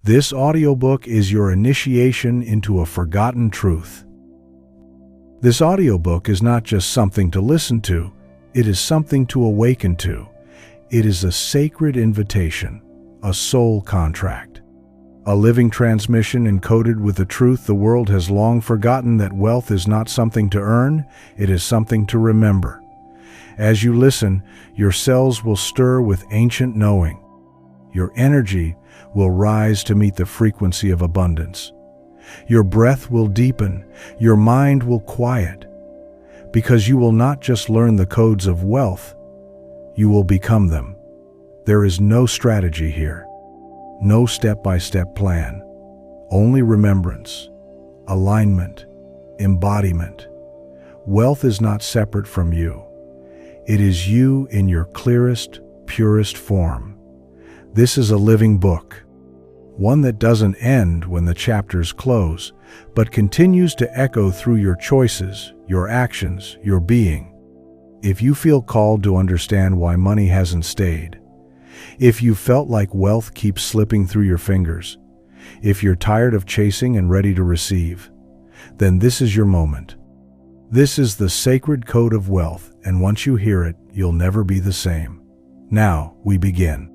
This audiobook is your initiation into a forgotten truth. This audiobook is not just something to listen to, it is something to awaken to. It is a sacred invitation, a soul contract, a living transmission encoded with the truth the world has long forgotten, that wealth is not something to earn, it is something to remember. As you listen, your cells will stir with ancient knowing. Your energy will rise to meet the frequency of abundance. Your breath will deepen, your mind will quiet, because you will not just learn the codes of wealth, you will become them. There is no strategy here, no step-by-step plan, only remembrance, alignment, embodiment. Wealth is not separate from you. It is you in your clearest, purest form. This is a living book, one that doesn't end when the chapters close, but continues to echo through your choices, your actions, your being. If you feel called to understand why money hasn't stayed, if you felt like wealth keeps slipping through your fingers, if you're tired of chasing and ready to receive, then this is your moment. This is the sacred code of wealth, and once you hear it, you'll never be the same. Now, we begin.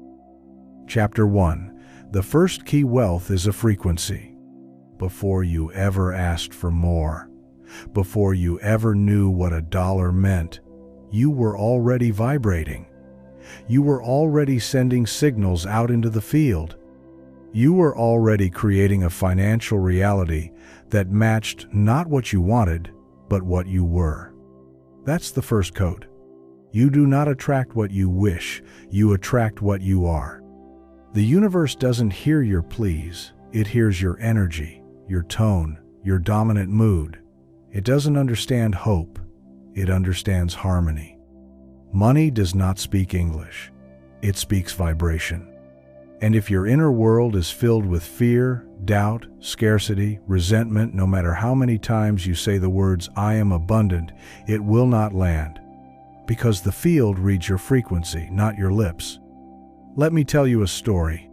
Chapter 1. The first key: wealth is a frequency. Before you ever asked for more, before you ever knew what a dollar meant, you were already vibrating. You were already sending signals out into the field. You were already creating a financial reality that matched not what you wanted, but what you were. That's the first code. You do not attract what you wish, you attract what you are. The universe doesn't hear your pleas, it hears your energy, your tone, your dominant mood. It doesn't understand hope, it understands harmony. Money does not speak English, it speaks vibration. And if your inner world is filled with fear, doubt, scarcity, resentment, no matter how many times you say the words, "I am abundant," it will not land. Because the field reads your frequency, not your lips. Let me tell you a story.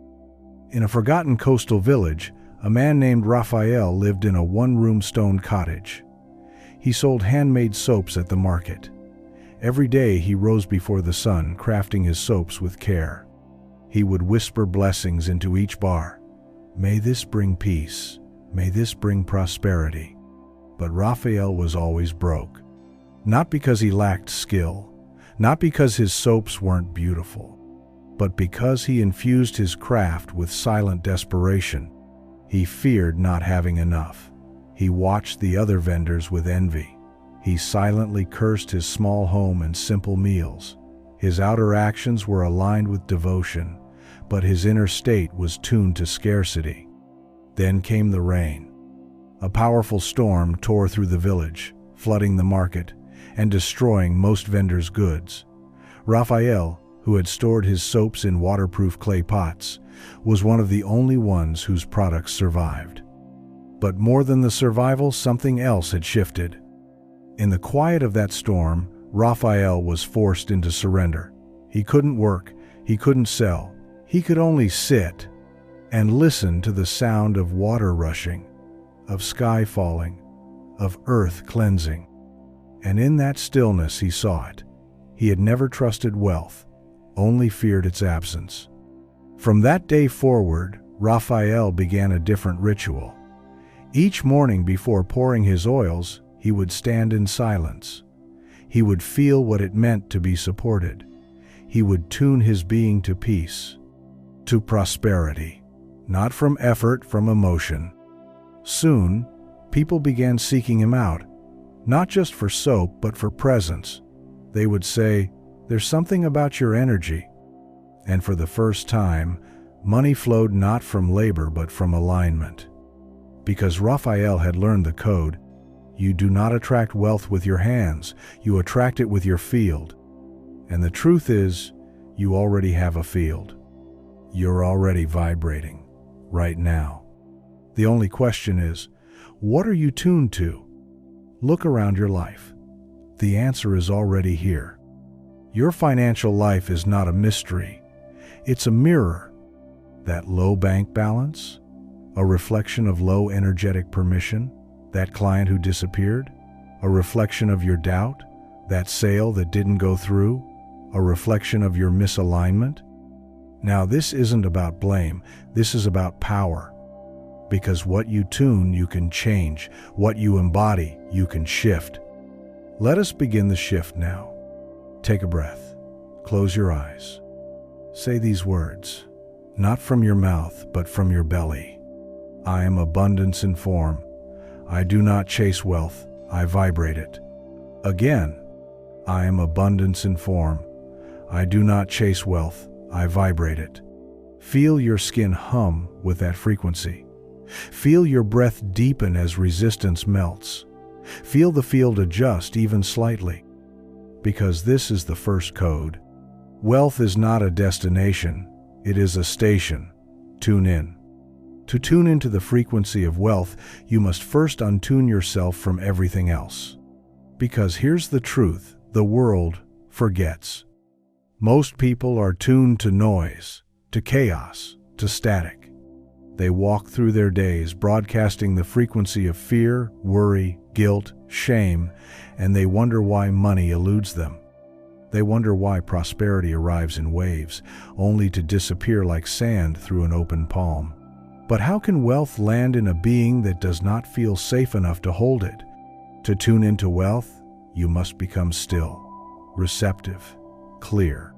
In a forgotten coastal village, a man named Raphael lived in a one-room stone cottage. He sold handmade soaps at the market. Every day he rose before the sun, crafting his soaps with care. He would whisper blessings into each bar. May this bring peace. May this bring prosperity. But Raphael was always broke. Not because he lacked skill, not because his soaps weren't beautiful, but because he infused his craft with silent desperation. He feared not having enough. He watched the other vendors with envy. He silently cursed his small home and simple meals. His outer actions were aligned with devotion, but his inner state was tuned to scarcity. Then came the rain. A powerful storm tore through the village, flooding the market and destroying most vendors' goods. Raphael, who had stored his soaps in waterproof clay pots, was one of the only ones whose products survived. But more than the survival, something else had shifted. In the quiet of that storm, Raphael was forced into surrender. He couldn't work, he couldn't sell, he could only sit and listen to the sound of water rushing, of sky falling, of earth cleansing. And in that stillness he saw it. He had never trusted wealth, only feared its absence. From that day forward, Raphael began a different ritual. Each morning before pouring his oils, he would stand in silence. He would feel what it meant to be supported. He would tune his being to peace, to prosperity, not from effort, from emotion. Soon, people began seeking him out, not just for soap, but for presence. They would say, "There's something about your energy." And for the first time, money flowed not from labor but from alignment. Because Raphael had learned the code: you do not attract wealth with your hands, you attract it with your field. And the truth is, you already have a field. You're already vibrating, right now. The only question is, what are you tuned to? Look around your life. The answer is already here. Your financial life is not a mystery. It's a mirror. That low bank balance, A reflection of low energetic permission? That client who disappeared? A reflection of your doubt? That sale that didn't go through? A reflection of your misalignment? Now, this isn't about blame. This is about power. Because what you tune, you can change. What you embody, you can shift. Let us begin the shift now. Take a breath. Close your eyes. Say these words, not from your mouth, but from your belly. I am abundance in form. I do not chase wealth, I vibrate it. Again, I am abundance in form. I do not chase wealth, I vibrate it. Feel your skin hum with that frequency. Feel your breath deepen as resistance melts. Feel the field adjust even slightly. Because this is the first code. Wealth is not a destination, it is a station. Tune in. To tune into the frequency of wealth, you must first untune yourself from everything else. Because here's the truth, the world forgets. Most people are tuned to noise, to chaos, to static. They walk through their days broadcasting the frequency of fear, worry, guilt, shame, and they wonder why money eludes them. They wonder why prosperity arrives in waves, only to disappear like sand through an open palm. But how can wealth land in a being that does not feel safe enough to hold it? To tune into wealth, you must become still, receptive, clear.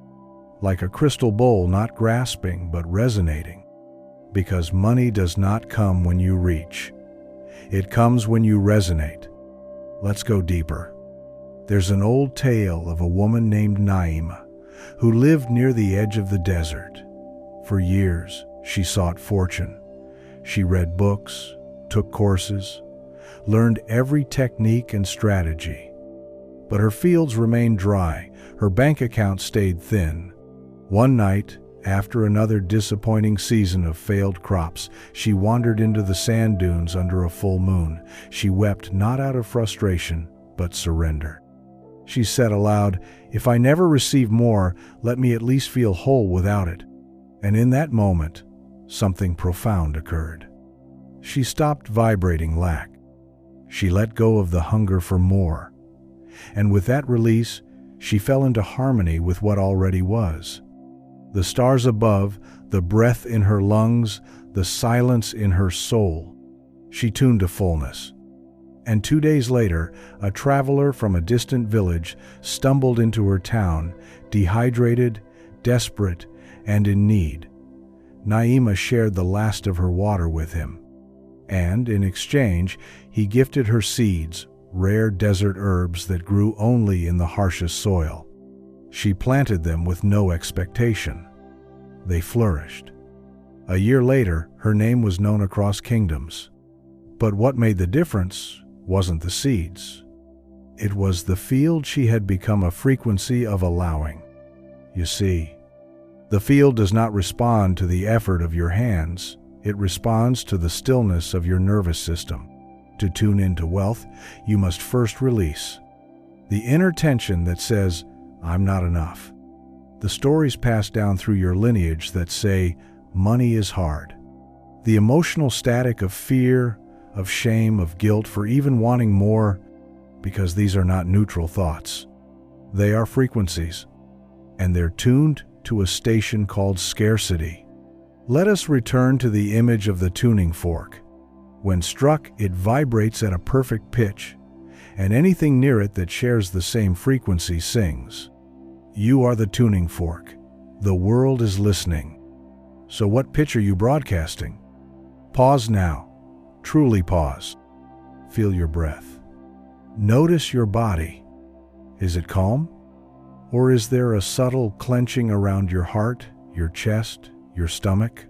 Like a crystal bowl, not grasping, but resonating. Because money does not come when you reach. It comes when you resonate. Let's go deeper. There's an old tale of a woman named Naima, who lived near the edge of the desert. For years, she sought fortune. She read books, took courses, learned every technique and strategy. But her fields remained dry, her bank account stayed thin. One night, after another disappointing season of failed crops, she wandered into the sand dunes under a full moon. She wept not out of frustration, but surrender. She said aloud, "If I never receive more, let me at least feel whole without it." And in that moment, something profound occurred. She stopped vibrating lack. She let go of the hunger for more. And with that release, she fell into harmony with what already was. The stars above, the breath in her lungs, the silence in her soul. She tuned to fullness. And 2 days later, a traveler from a distant village stumbled into her town, dehydrated, desperate, and in need. Naima shared the last of her water with him. And, in exchange, he gifted her seeds, rare desert herbs that grew only in the harshest soil. She planted them with no expectation. They flourished. A year later, her name was known across kingdoms. But what made the difference wasn't the seeds. It was the field she had become a frequency of allowing. You see, the field does not respond to the effort of your hands. It responds to the stillness of your nervous system. To tune into wealth, you must first release the inner tension that says, "I'm not enough." The stories passed down through your lineage that say, "Money is hard." The emotional static of fear, of shame, of guilt for even wanting more, because these are not neutral thoughts. They are frequencies, and they're tuned to a station called scarcity. Let us return to the image of the tuning fork. When struck, it vibrates at a perfect pitch, and anything near it that shares the same frequency sings. You are the tuning fork. The world is listening. So what pitch are you broadcasting? Pause now. Truly pause. Feel your breath. Notice your body. Is it calm? Or is there a subtle clenching around your heart, your chest, your stomach?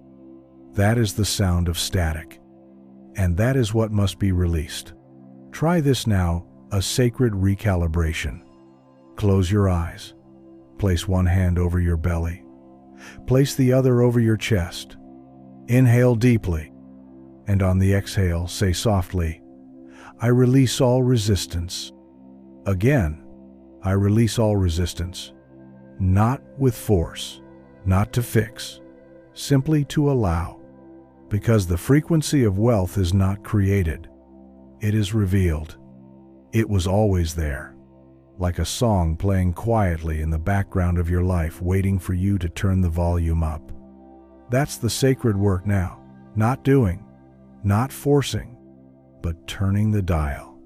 That is the sound of static. And that is what must be released. Try this now, a sacred recalibration. Close your eyes. Place one hand over your belly. Place the other over your chest. Inhale deeply. And on the exhale, say softly, "I release all resistance." Again, I release all resistance. Not with force, not to fix, simply to allow. Because the frequency of wealth is not created. It is revealed. It was always there, like a song playing quietly in the background of your life, waiting for you to turn the volume up. That's the sacred work now. Not doing, not forcing, but turning the dial.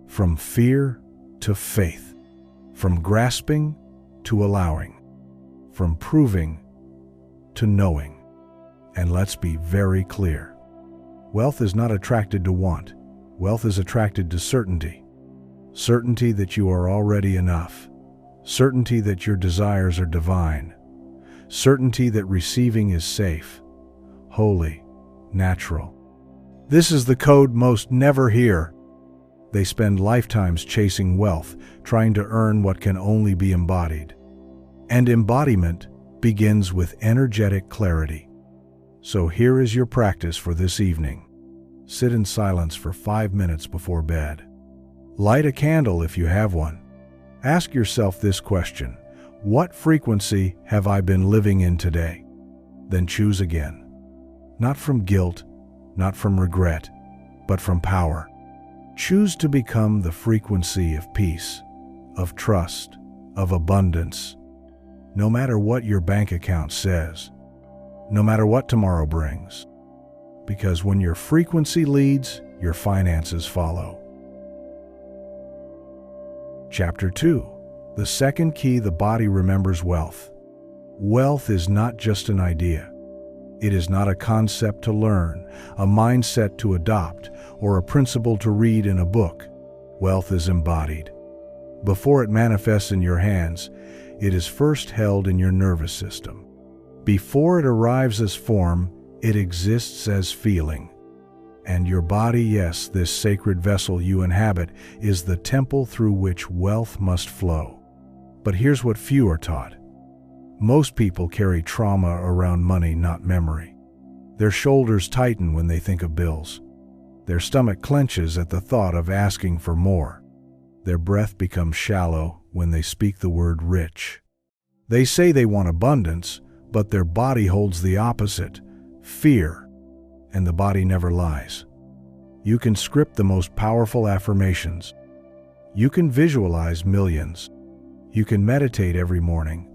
From fear to faith. From grasping to allowing. From proving to knowing. And let's be very clear. Wealth is not attracted to want. Wealth is attracted to certainty. Certainty that you are already enough. Certainty that your desires are divine. Certainty that receiving is safe, holy, natural. This is the code most never hear. They spend lifetimes chasing wealth, trying to earn what can only be embodied. And embodiment begins with energetic clarity. So here is your practice for this evening. Sit in silence for 5 minutes before bed. Light a candle if you have one. Ask yourself this question: what frequency have I been living in today? Then choose again. Not from guilt, not from regret, but from power. Choose to become the frequency of peace, of trust, of abundance. No matter what your bank account says, no matter what tomorrow brings. Because when your frequency leads, your finances follow. Chapter 2. The second key: the body remembers wealth. Wealth is not just an idea. It is not a concept to learn, a mindset to adopt, or a principle to read in a book. Wealth is embodied. Before it manifests in your hands, it is first held in your nervous system. Before it arrives as form, it exists as feeling. And your body, yes, this sacred vessel you inhabit, is the temple through which wealth must flow. But here's what few are taught. Most people carry trauma around money, not memory. Their shoulders tighten when they think of bills. Their stomach clenches at the thought of asking for more. Their breath becomes shallow when they speak the word rich. They say they want abundance, but their body holds the opposite, fear, and the body never lies. You can script the most powerful affirmations. You can visualize millions. You can meditate every morning.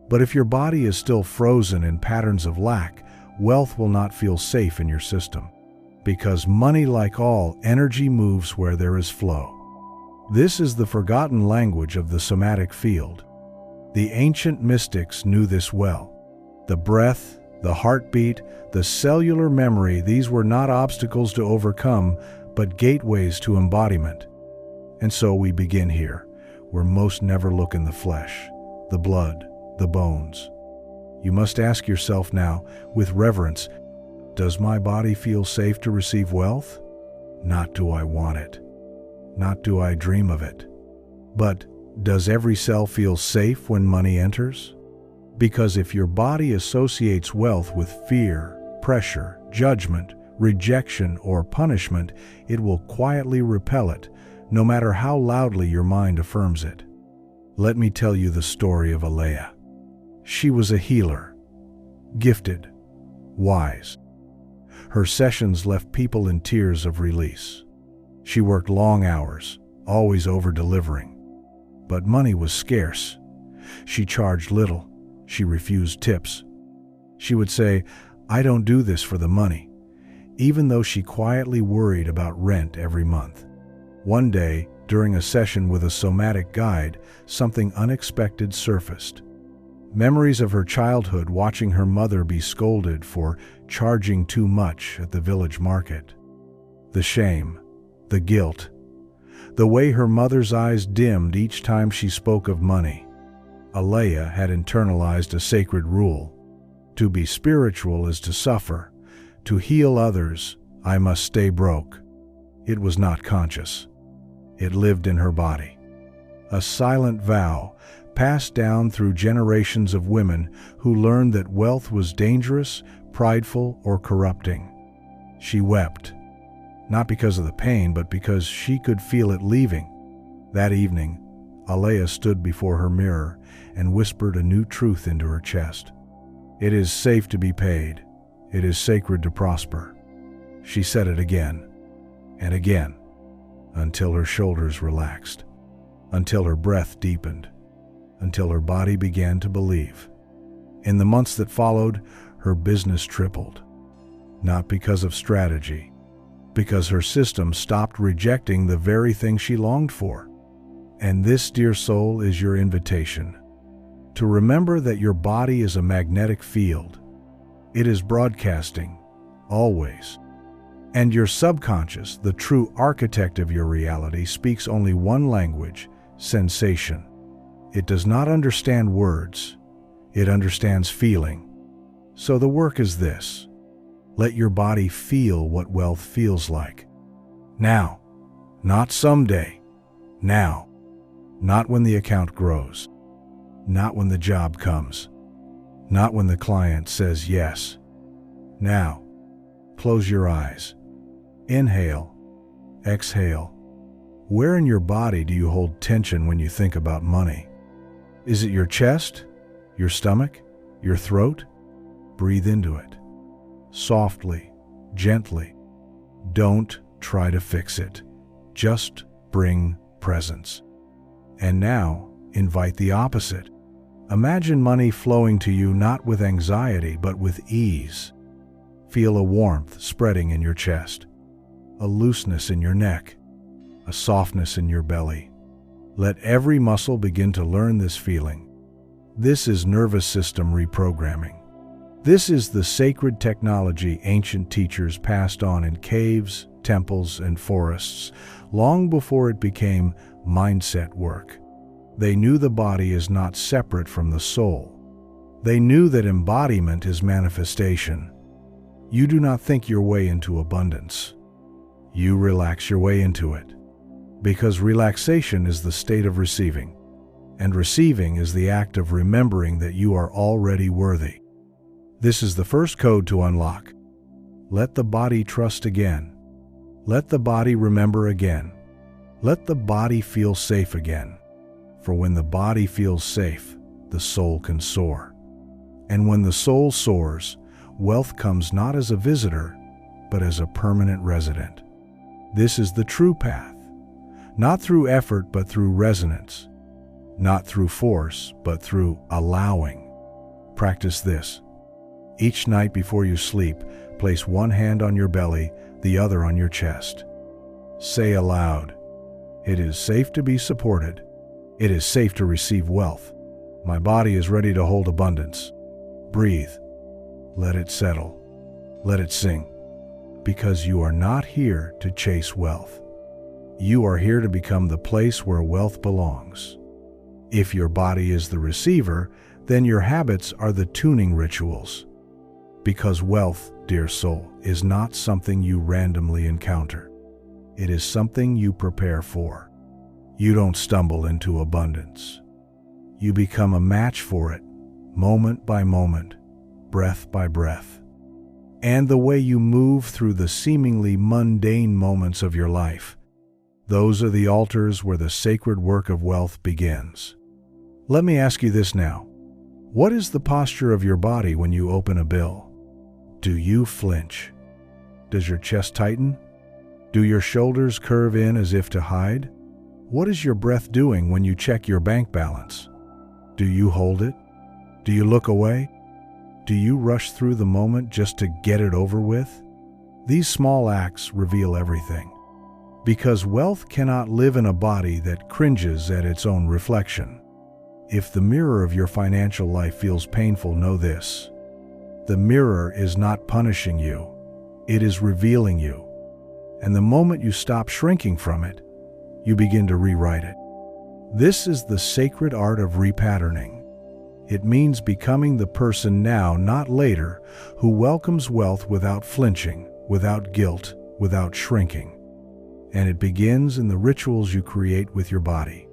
But if your body is still frozen in patterns of lack, wealth will not feel safe in your system. Because money, like all energy, moves where there is flow. This is the forgotten language of the somatic field. The ancient mystics knew this well. The breath, the heartbeat, the cellular memory, these were not obstacles to overcome, but gateways to embodiment. And so we begin here, where most never look in the flesh, the blood, the bones. You must ask yourself now, with reverence, does my body feel safe to receive wealth? Not do I want it. Not do I dream of it. But does every cell feel safe when money enters? Because if your body associates wealth with fear, pressure, judgment, rejection, or punishment, it will quietly repel it, no matter how loudly your mind affirms it. Let me tell you the story of Alea. She was a healer, gifted, wise. Her sessions left people in tears of release. She worked long hours, always over-delivering. But money was scarce. She charged little. She refused tips. She would say, "I don't do this for the money," even though she quietly worried about rent every month. One day, during a session with a somatic guide, something unexpected surfaced. Memories of her childhood watching her mother be scolded for charging too much at the village market. The shame, the guilt, the way her mother's eyes dimmed each time she spoke of money. Alea had internalized a sacred rule. To be spiritual is to suffer. To heal others, I must stay broke. It was not conscious. It lived in her body. A silent vow passed down through generations of women who learned that wealth was dangerous, prideful, or corrupting. She wept, not because of the pain, but because she could feel it leaving. That evening, Alea stood before her mirror and whispered a new truth into her chest. It is safe to be paid. It is sacred to prosper. She said it again and again, until her shoulders relaxed, until her breath deepened, until her body began to believe. In the months that followed, her business tripled. Not because of strategy, because her system stopped rejecting the very thing she longed for. And this, dear soul, is your invitation. To remember that your body is a magnetic field. It is broadcasting, always. And your subconscious, the true architect of your reality, speaks only one language: sensation. It does not understand words. It understands feeling. So the work is this: let your body feel what wealth feels like. Now, not someday. Now. Not when the account grows. Not when the job comes. Not when the client says yes. Now. Close your eyes. Inhale. Exhale. Where in your body do you hold tension when you think about money? Is it your chest? Your stomach? Your throat? Breathe into it. Softly, gently. Don't try to fix it. Just bring presence. And now, invite the opposite. Imagine money flowing to you not with anxiety, but with ease. Feel a warmth spreading in your chest, a looseness in your neck, a softness in your belly. Let every muscle begin to learn this feeling. This is nervous system reprogramming. This is the sacred technology ancient teachers passed on in caves, temples, and forests, long before it became mindset work. They knew the body is not separate from the soul. They knew that embodiment is manifestation. You do not think your way into abundance. You relax your way into it. Because relaxation is the state of receiving, and receiving is the act of remembering that you are already worthy. This is the first code to unlock. Let the body trust again. Let the body remember again. Let the body feel safe again. For when the body feels safe, the soul can soar. And when the soul soars, wealth comes not as a visitor, but as a permanent resident. This is the true path. Not through effort, but through resonance. Not through force, but through allowing. Practice this. Each night before you sleep, place one hand on your belly, the other on your chest. Say aloud, "It is safe to be supported. It is safe to receive wealth. My body is ready to hold abundance." Breathe. Let it settle. Let it sing. Because you are not here to chase wealth. You are here to become the place where wealth belongs. If your body is the receiver, then your habits are the tuning rituals. Because wealth, dear soul, is not something you randomly encounter. It is something you prepare for. You don't stumble into abundance. You become a match for it, moment by moment, breath by breath. And the way you move through the seemingly mundane moments of your life, those are the altars where the sacred work of wealth begins. Let me ask you this now. What is the posture of your body when you open a bill? Do you flinch? Does your chest tighten? Do your shoulders curve in as if to hide? What is your breath doing when you check your bank balance? Do you hold it? Do you look away? Do you rush through the moment just to get it over with? These small acts reveal everything. Because wealth cannot live in a body that cringes at its own reflection. If the mirror of your financial life feels painful, know this. The mirror is not punishing you. It is revealing you. And the moment you stop shrinking from it, you begin to rewrite it. This is the sacred art of repatterning. It means becoming the person now, not later, who welcomes wealth without flinching, without guilt, without shrinking. And it begins in the rituals you create with your body.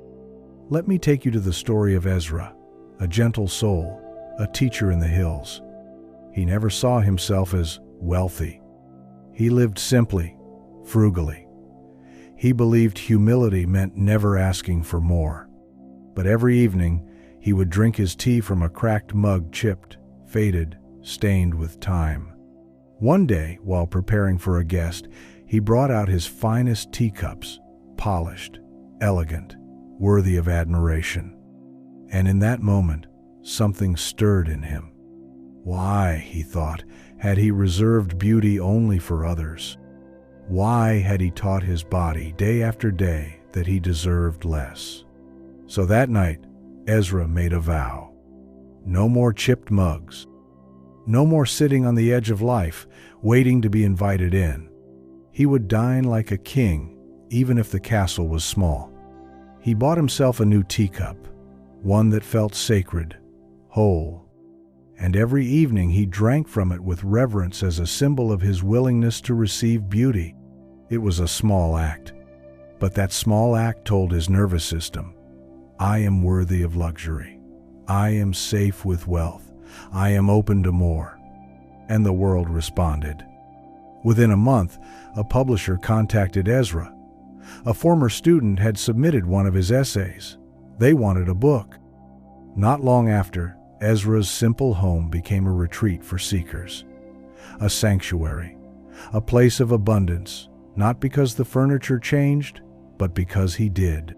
Let me take you to the story of Ezra, a gentle soul, a teacher in the hills. He never saw himself as wealthy. He lived simply, frugally. He believed humility meant never asking for more. But every evening, he would drink his tea from a cracked mug, chipped, faded, stained with time. One day, while preparing for a guest, he brought out his finest teacups, polished, elegant, worthy of admiration. And in that moment, something stirred in him. Why, he thought, had he reserved beauty only for others? Why had he taught his body day after day that he deserved less? So that night, Ezra made a vow. No more chipped mugs. No more sitting on the edge of life, waiting to be invited in. He would dine like a king, even if the castle was small. He bought himself a new teacup, one that felt sacred, whole, and every evening he drank from it with reverence as a symbol of his willingness to receive beauty. It was a small act, but that small act told his nervous system, I am worthy of luxury. I am safe with wealth. I am open to more. And the world responded. Within a month, a publisher contacted Ezra. A former student had submitted one of his essays. They wanted a book. Not long after, Ezra's simple home became a retreat for seekers, a sanctuary, a place of abundance, not because the furniture changed, but because he did.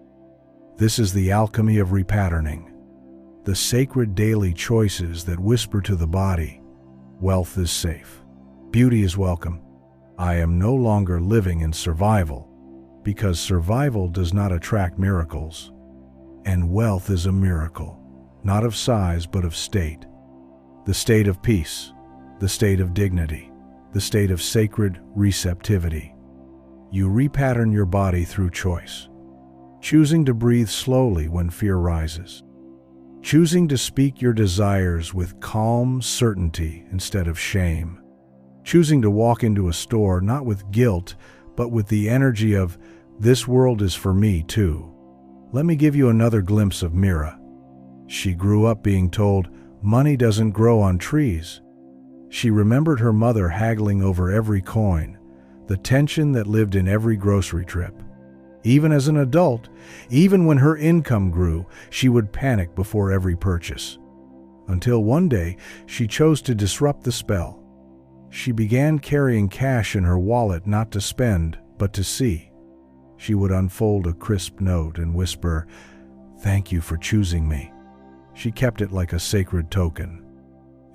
This is the alchemy of repatterning, the sacred daily choices that whisper to the body, wealth is safe, beauty is welcome. I am no longer living in survival, because survival does not attract miracles, and wealth is a miracle. Not of size, but of state. The state of peace, the state of dignity, the state of sacred receptivity. You repattern your body through choice, choosing to breathe slowly when fear rises, choosing to speak your desires with calm certainty instead of shame, choosing to walk into a store not with guilt, but with the energy of, this world is for me too. Let me give you another glimpse of Mira. She grew up being told, money doesn't grow on trees. She remembered her mother haggling over every coin, the tension that lived in every grocery trip. Even as an adult, even when her income grew, she would panic before every purchase. Until one day, she chose to disrupt the spell. She began carrying cash in her wallet not to spend, but to see. She would unfold a crisp note and whisper, "Thank you for choosing me." She kept it like a sacred token,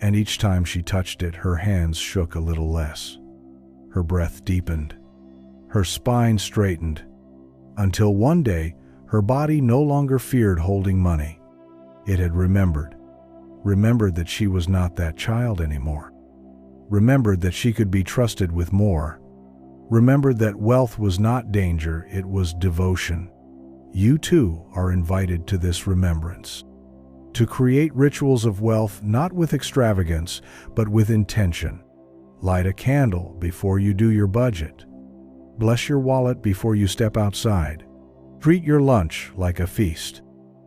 and each time she touched it, her hands shook a little less. Her breath deepened. Her spine straightened, until one day, her body no longer feared holding money. It had remembered that she was not that child anymore. Remembered that she could be trusted with more. Remembered that wealth was not danger, it was devotion. You too are invited to this remembrance. To create rituals of wealth not with extravagance, but with intention. Light a candle before you do your budget. Bless your wallet before you step outside. Treat your lunch like a feast.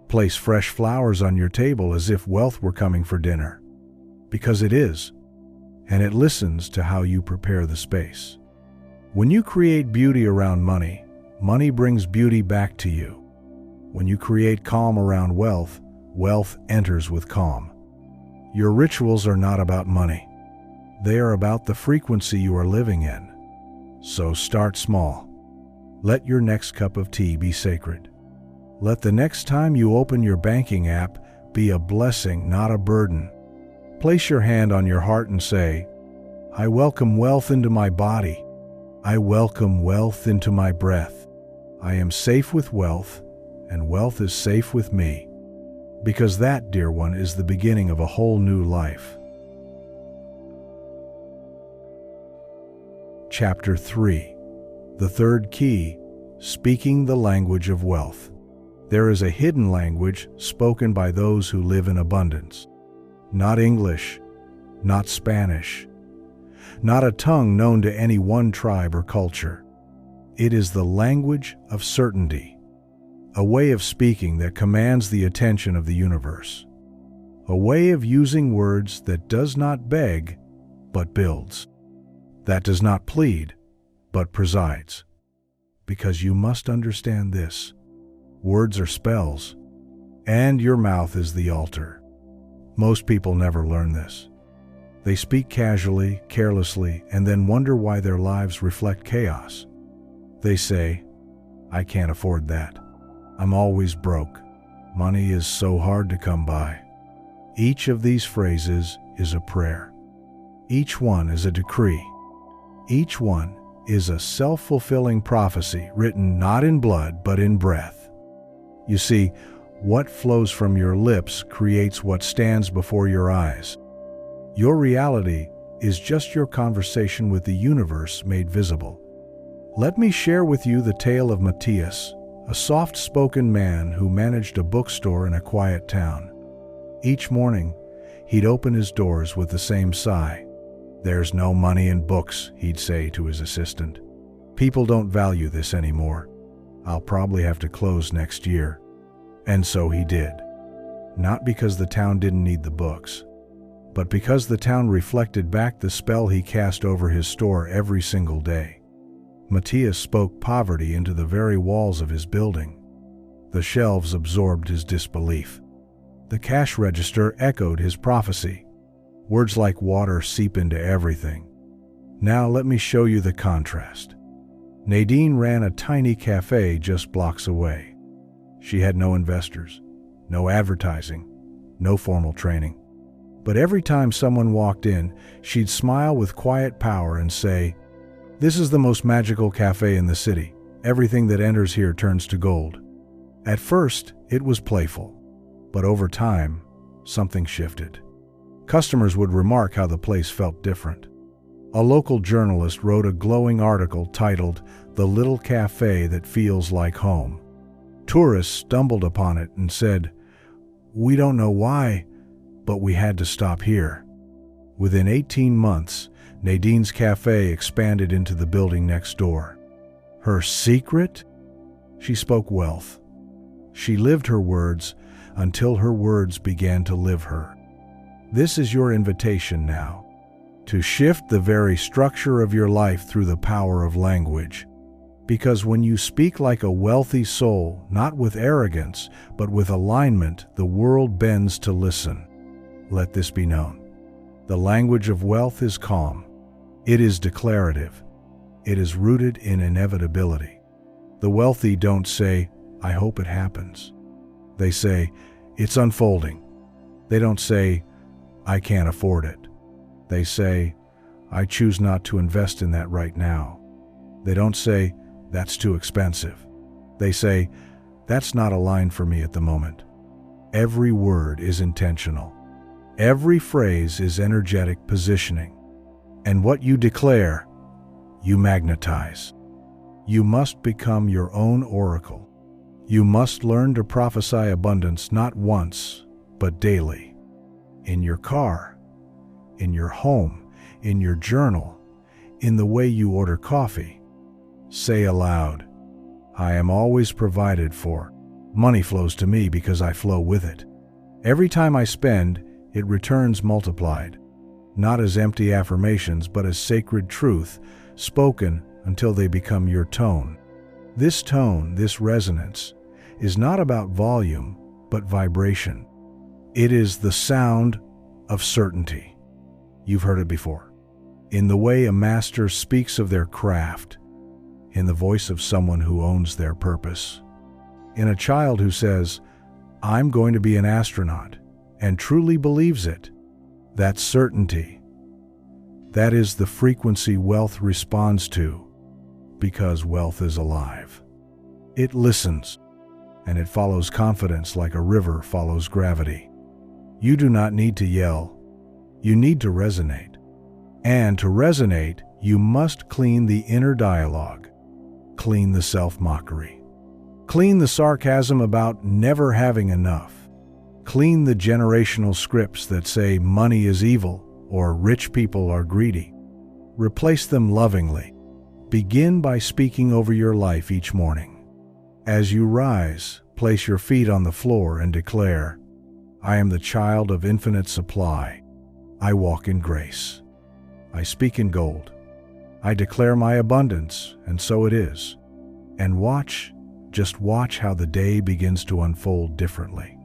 Place fresh flowers on your table as if wealth were coming for dinner. Because it is, and it listens to how you prepare the space. When you create beauty around money, money brings beauty back to you. When you create calm around wealth, wealth enters with calm. Your rituals are not about money. They are about the frequency you are living in. So start small. Let your next cup of tea be sacred. Let the next time you open your banking app be a blessing, not a burden. Place your hand on your heart and say, I welcome wealth into my body. I welcome wealth into my breath. I am safe with wealth, and wealth is safe with me. Because that, dear one, is the beginning of a whole new life. Chapter 3. The third key, speaking the language of wealth. There is a hidden language spoken by those who live in abundance. Not English, not Spanish, not a tongue known to any one tribe or culture. It is the language of certainty, a way of speaking that commands the attention of the universe, a way of using words that does not beg, but builds, that does not plead, but presides. Because you must understand this, words are spells, and your mouth is the altar. Most people never learn this. They speak casually, carelessly, and then wonder why their lives reflect chaos. They say, "I can't afford that. I'm always broke. Money is so hard to come by." Each of these phrases is a prayer. Each one is a decree. Each one is a self-fulfilling prophecy written not in blood but in breath. You see, what flows from your lips creates what stands before your eyes. Your reality is just your conversation with the universe made visible. Let me share with you the tale of Matthias, a soft-spoken man who managed a bookstore in a quiet town. Each morning, he'd open his doors with the same sigh. "There's no money in books," he'd say to his assistant. "People don't value this anymore. I'll probably have to close next year." And so he did. Not because the town didn't need the books, but because the town reflected back the spell he cast over his store every single day. Matthias spoke poverty into the very walls of his building. The shelves absorbed his disbelief. The cash register echoed his prophecy. Words like water seep into everything. Now let me show you the contrast. Nadine ran a tiny cafe just blocks away. She had no investors, no advertising, no formal training. But every time someone walked in, she'd smile with quiet power and say, "This is the most magical cafe in the city. Everything that enters here turns to gold." At first, it was playful, but over time, something shifted. Customers would remark how the place felt different. A local journalist wrote a glowing article titled, "The Little Cafe That Feels Like Home." Tourists stumbled upon it and said, "We don't know why, but we had to stop here." Within 18 months, Nadine's cafe expanded into the building next door. Her secret? She spoke wealth. She lived her words until her words began to live her. This is your invitation now, to shift the very structure of your life through the power of language. Because when you speak like a wealthy soul, not with arrogance, but with alignment, the world bends to listen. Let this be known. The language of wealth is calm. It is declarative. It is rooted in inevitability. The wealthy don't say, "I hope it happens." They say, "It's unfolding." They don't say, "I can't afford it." They say, "I choose not to invest in that right now." They don't say, "That's too expensive." They say, "That's not a line for me at the moment." Every word is intentional. Every phrase is energetic positioning. And what you declare, you magnetize. You must become your own oracle. You must learn to prophesy abundance not once, but daily. In your car, in your home, in your journal, in the way you order coffee. Say aloud, "I am always provided for. Money flows to me because I flow with it. Every time I spend, it returns multiplied." Not as empty affirmations, but as sacred truth, spoken until they become your tone. This tone, this resonance, is not about volume, but vibration. It is the sound of certainty. You've heard it before. In the way a master speaks of their craft, in the voice of someone who owns their purpose, in a child who says, "I'm going to be an astronaut," and truly believes it. That certainty. That is the frequency wealth responds to, because wealth is alive. It listens, and it follows confidence like a river follows gravity. You do not need to yell. You need to resonate. And to resonate, you must clean the inner dialogue. Clean the self-mockery. Clean the sarcasm about never having enough. Clean the generational scripts that say money is evil or rich people are greedy. Replace them lovingly. Begin by speaking over your life each morning. As you rise, place your feet on the floor and declare, "I am the child of infinite supply. I walk in grace. I speak in gold. I declare my abundance, and so it is." And watch, just watch how the day begins to unfold differently.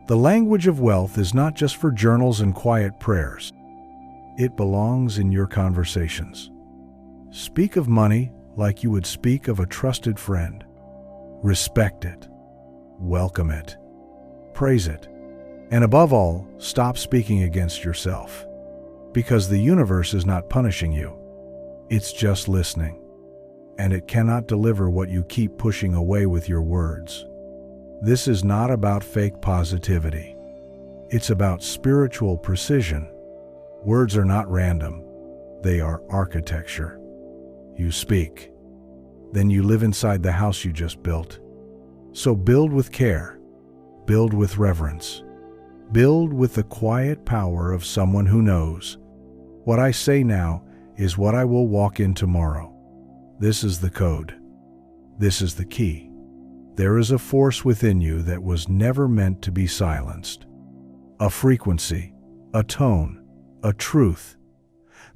The language of wealth is not just for journals and quiet prayers. It belongs in your conversations. Speak of money like you would speak of a trusted friend. Respect it. Welcome it. Praise it. And above all, stop speaking against yourself. Because the universe is not punishing you. It's just listening. And it cannot deliver what you keep pushing away with your words. This is not about fake positivity. It's about spiritual precision. Words are not random. They are architecture. You speak. Then you live inside the house you just built. So build with care. Build with reverence. Build with the quiet power of someone who knows. What I say now is what I will walk in tomorrow. This is the code. This is the key. There is a force within you that was never meant to be silenced. A frequency, a tone, a truth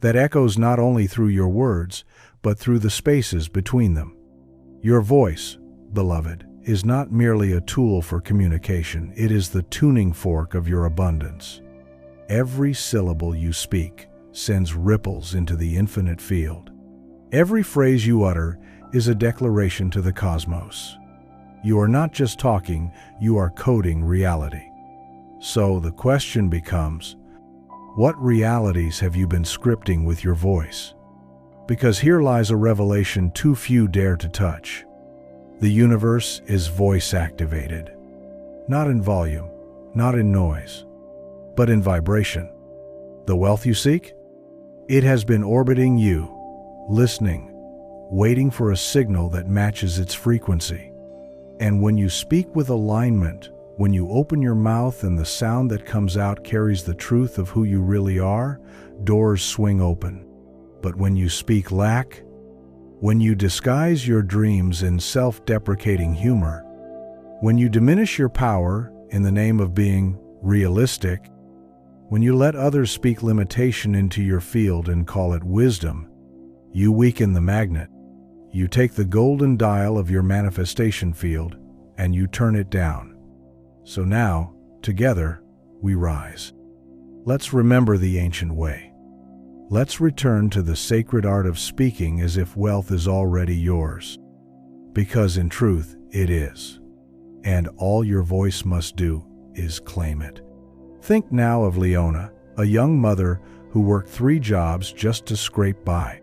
that echoes not only through your words, but through the spaces between them. Your voice, beloved, is not merely a tool for communication. It is the tuning fork of your abundance. Every syllable you speak sends ripples into the infinite field. Every phrase you utter is a declaration to the cosmos. You are not just talking, you are coding reality. So the question becomes, what realities have you been scripting with your voice? Because here lies a revelation too few dare to touch. The universe is voice-activated. Not in volume, not in noise, but in vibration. The wealth you seek? It has been orbiting you, listening, waiting for a signal that matches its frequency. And when you speak with alignment, when you open your mouth and the sound that comes out carries the truth of who you really are, doors swing open. But when you speak lack, when you disguise your dreams in self-deprecating humor, when you diminish your power in the name of being realistic, when you let others speak limitation into your field and call it wisdom, you weaken the magnet. You take the golden dial of your manifestation field and you turn it down. So now, together, we rise. Let's remember the ancient way. Let's return to the sacred art of speaking as if wealth is already yours. Because in truth, it is. And all your voice must do is claim it. Think now of Leona, a young mother who worked 3 jobs just to scrape by.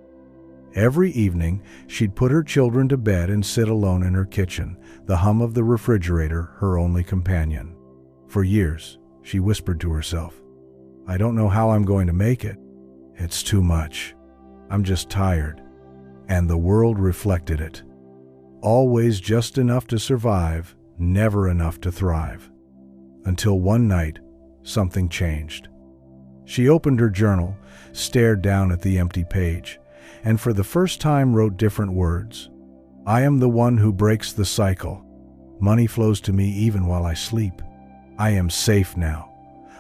Every evening, she'd put her children to bed and sit alone in her kitchen, the hum of the refrigerator her only companion. For years, she whispered to herself, "I don't know how I'm going to make it. It's too much. I'm just tired." And the world reflected it. Always just enough to survive, never enough to thrive. Until one night, something changed. She opened her journal, stared down at the empty page, and for the first time wrote different words. "I am the one who breaks the cycle. Money flows to me even while I sleep. I am safe now.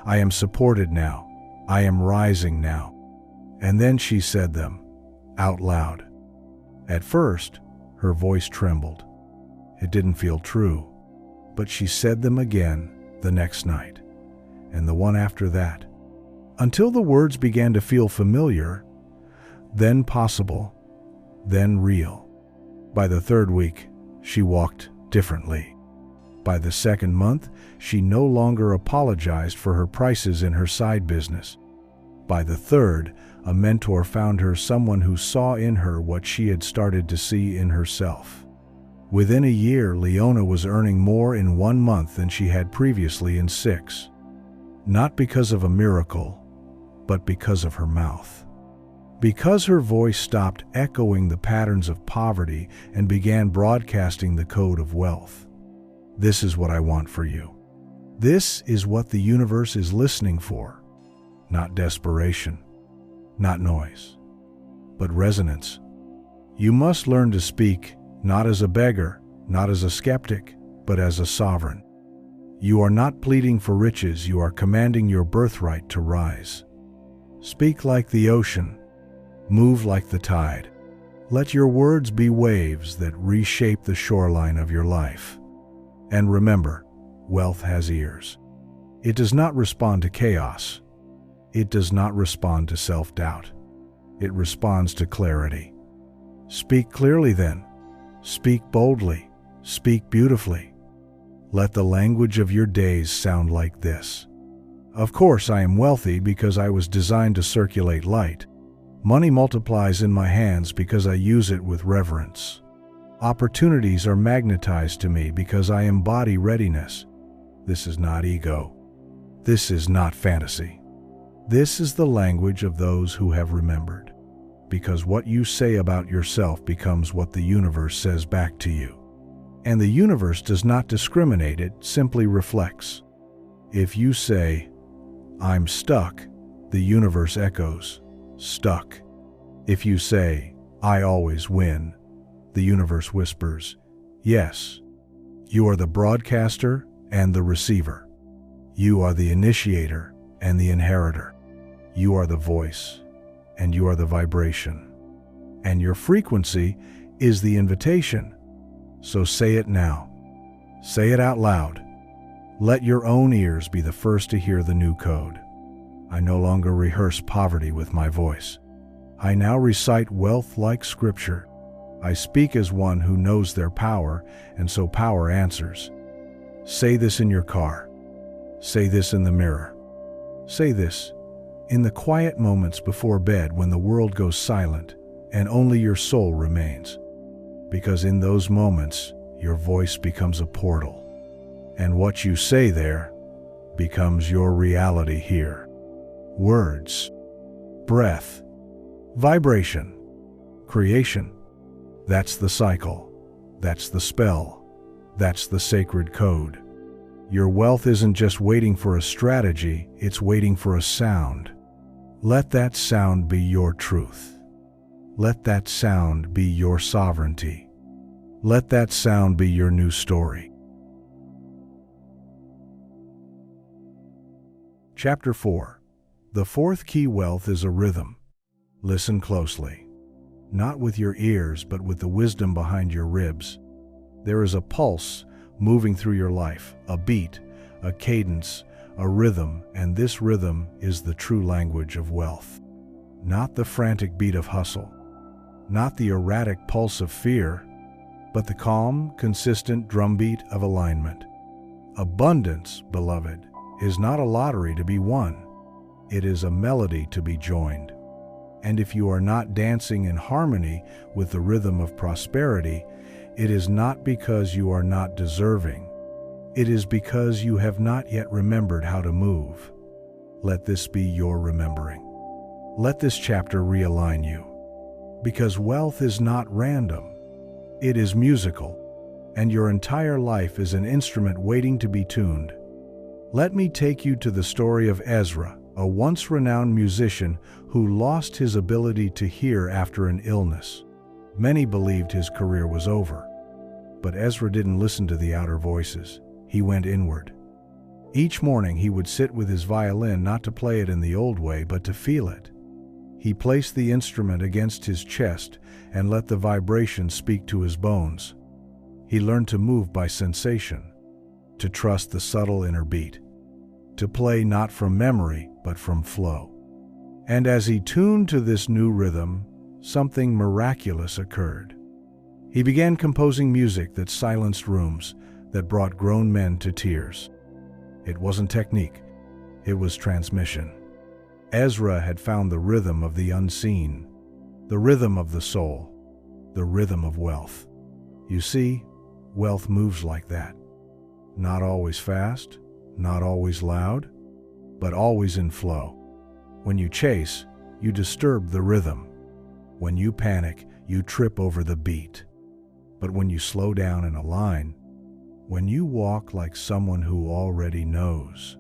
I am supported now. I am rising now." And then she said them out loud. At first, her voice trembled. It didn't feel true, but she said them again the next night, and the one after that, until the words began to feel familiar, then possible, then real. By the 3rd week, she walked differently. By the 2nd month, she no longer apologized for her prices in her side business. By the 3rd, a mentor found her someone who saw in her what she had started to see in herself. Within a year, Leona was earning more in 1 month than she had previously in 6. Not because of a miracle, but because of her mouth. Because her voice stopped echoing the patterns of poverty and began broadcasting the code of wealth. This is what I want for you. This is what the universe is listening for. Not desperation, not noise, but resonance. You must learn to speak not as a beggar, not as a skeptic, but as a sovereign. You are not pleading for riches, you are commanding your birthright to rise. Speak like the ocean, move like the tide. Let your words be waves that reshape the shoreline of your life. And remember, wealth has ears. It does not respond to chaos. It does not respond to self-doubt. It responds to clarity. Speak clearly then. Speak boldly. Speak beautifully. Let the language of your days sound like this. Of course, I am wealthy because I was designed to circulate light. Money multiplies in my hands because I use it with reverence. Opportunities are magnetized to me because I embody readiness. This is not ego. This is not fantasy. This is the language of those who have remembered. Because what you say about yourself becomes what the universe says back to you. And the universe does not discriminate, it simply reflects. If you say, "I'm stuck," the universe echoes, "Stuck." If you say, "I always win," the universe whispers, "Yes." You are the broadcaster and the receiver. You are the initiator and the inheritor. You are the voice and you are the vibration. And your frequency is the invitation. So say it now. Say it out loud. Let your own ears be the first to hear the new code. I no longer rehearse poverty with my voice. I now recite wealth like scripture. I speak as one who knows their power, and so power answers. Say this in your car. Say this in the mirror. Say this in the quiet moments before bed when the world goes silent and only your soul remains. Because in those moments, your voice becomes a portal. And what you say there becomes your reality here. Words, breath, vibration, creation. That's the cycle. That's the spell. That's the sacred code. Your wealth isn't just waiting for a strategy, it's waiting for a sound. Let that sound be your truth. Let that sound be your sovereignty. Let that sound be your new story. Chapter 4. The fourth key wealth is a rhythm. Listen closely. Not with your ears, but with the wisdom behind your ribs. There is a pulse moving through your life, a beat, a cadence, a rhythm, and this rhythm is the true language of wealth. Not the frantic beat of hustle, not the erratic pulse of fear, but the calm, consistent drumbeat of alignment. Abundance, beloved, is not a lottery to be won. It is a melody to be joined. And if you are not dancing in harmony with the rhythm of prosperity, it is not because you are not deserving. It is because you have not yet remembered how to move. Let this be your remembering. Let this chapter realign you. Because wealth is not random. It is musical, and your entire life is an instrument waiting to be tuned. Let me take you to the story of Ezra, a once renowned musician who lost his ability to hear after an illness. Many believed his career was over. But Ezra didn't listen to the outer voices. He went inward. Each morning he would sit with his violin, not to play it in the old way, but to feel it. He placed the instrument against his chest and let the vibration speak to his bones. He learned to move by sensation, to trust the subtle inner beat, to play not from memory, but from flow. And as he tuned to this new rhythm, something miraculous occurred. He began composing music that silenced rooms, that brought grown men to tears. It wasn't technique, it was transmission. Ezra had found the rhythm of the unseen, the rhythm of the soul, the rhythm of wealth. You see, wealth moves like that. Not always fast, not always loud, but always in flow. When you chase, you disturb the rhythm. When you panic, you trip over the beat. But when you slow down and align, when you walk like someone who already knows,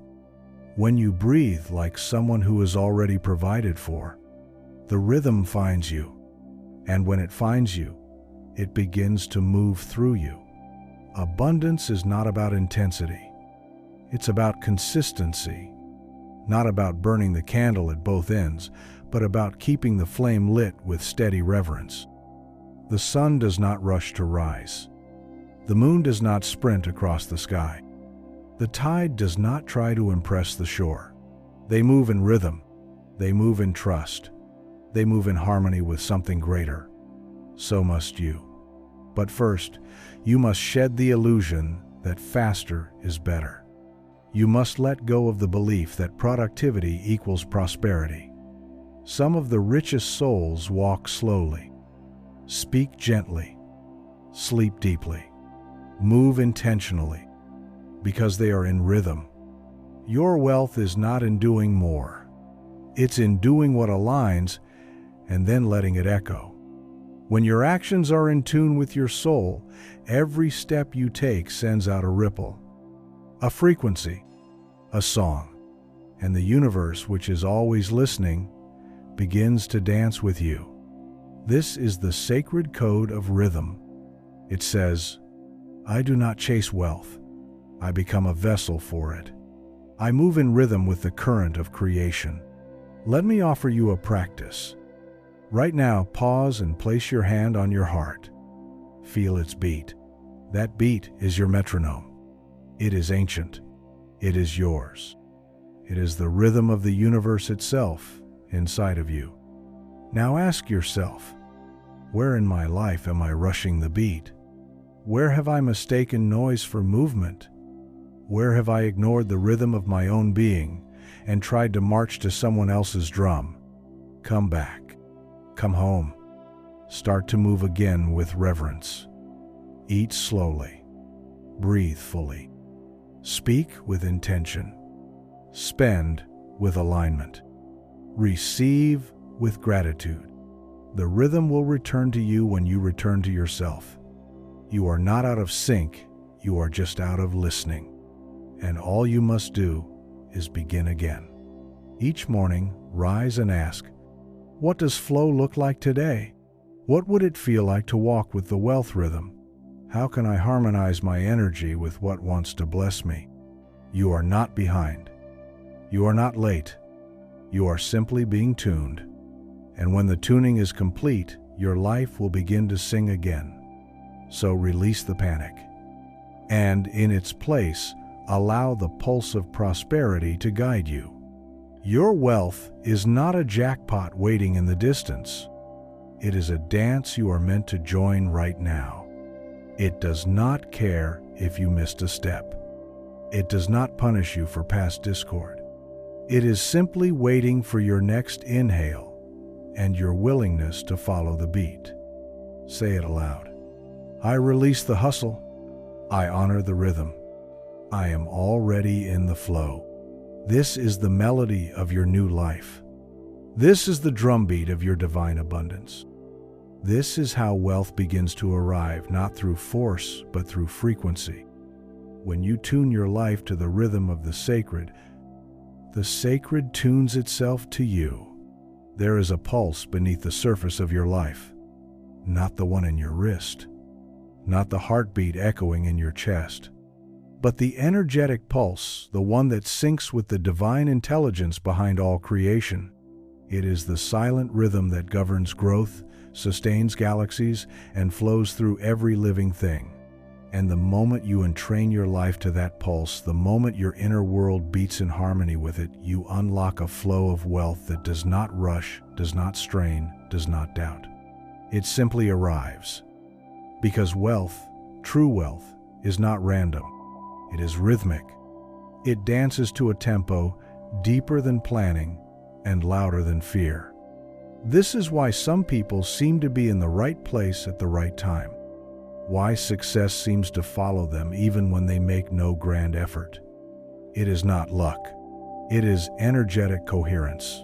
when you breathe like someone who is already provided for, the rhythm finds you. And when it finds you, it begins to move through you. Abundance is not about intensity. It's about consistency. Not about burning the candle at both ends, but about keeping the flame lit with steady reverence. The sun does not rush to rise. The moon does not sprint across the sky. The tide does not try to impress the shore. They move in rhythm, They move in trust. They move in harmony with something greater. So must you. But first, you must shed the illusion that faster is better. You must let go of the belief that productivity equals prosperity. Some of the richest souls walk slowly, speak gently, sleep deeply, move intentionally, because they are in rhythm. Your wealth is not in doing more. It's in doing what aligns and then letting it echo. When your actions are in tune with your soul, every step you take sends out a ripple, a frequency, a song, and the universe, which is always listening, begins to dance with you. This is the sacred code of rhythm. It says, I do not chase wealth. I become a vessel for it. I move in rhythm with the current of creation. Let me offer you a practice. Right now, pause and place your hand on your heart. Feel its beat. That beat is your metronome. It is ancient. It is yours. It is the rhythm of the universe itself inside of you. Now ask yourself, where in my life am I rushing the beat? Where have I mistaken noise for movement? Where have I ignored the rhythm of my own being and tried to march to someone else's drum? Come back. Come home. Start to move again with reverence. Eat slowly. Breathe fully. Speak with intention. Spend with alignment. Receive with gratitude. The rhythm will return to you when you return to yourself. You are not out of sync, you are just out of listening. And all you must do is begin again. Each morning, rise and ask, what does flow look like today? What would it feel like to walk with the wealth rhythm? How can I harmonize my energy with what wants to bless me? You are not behind. You are not late. You are simply being tuned. And when the tuning is complete, your life will begin to sing again. So release the panic. And in its place, allow the pulse of prosperity to guide you. Your wealth is not a jackpot waiting in the distance. It is a dance you are meant to join right now. It does not care if you missed a step. It does not punish you for past discord. It is simply waiting for your next inhale and your willingness to follow the beat. Say it aloud. I release the hustle. I honor the rhythm. I am already in the flow. This is the melody of your new life. This is the drumbeat of your divine abundance. This is how wealth begins to arrive, not through force, but through frequency. When you tune your life to the rhythm of the sacred tunes itself to you. There is a pulse beneath the surface of your life, not the one in your wrist, not the heartbeat echoing in your chest, but the energetic pulse, the one that syncs with the divine intelligence behind all creation. It is the silent rhythm that governs growth, sustains galaxies, and flows through every living thing. And the moment you entrain your life to that pulse, the moment your inner world beats in harmony with it, you unlock a flow of wealth that does not rush, does not strain, does not doubt. It simply arrives. Because wealth, true wealth, is not random. It is rhythmic. It dances to a tempo deeper than planning and louder than fear. This is why some people seem to be in the right place at the right time. Why success seems to follow them even when they make no grand effort. It is not luck. It is energetic coherence.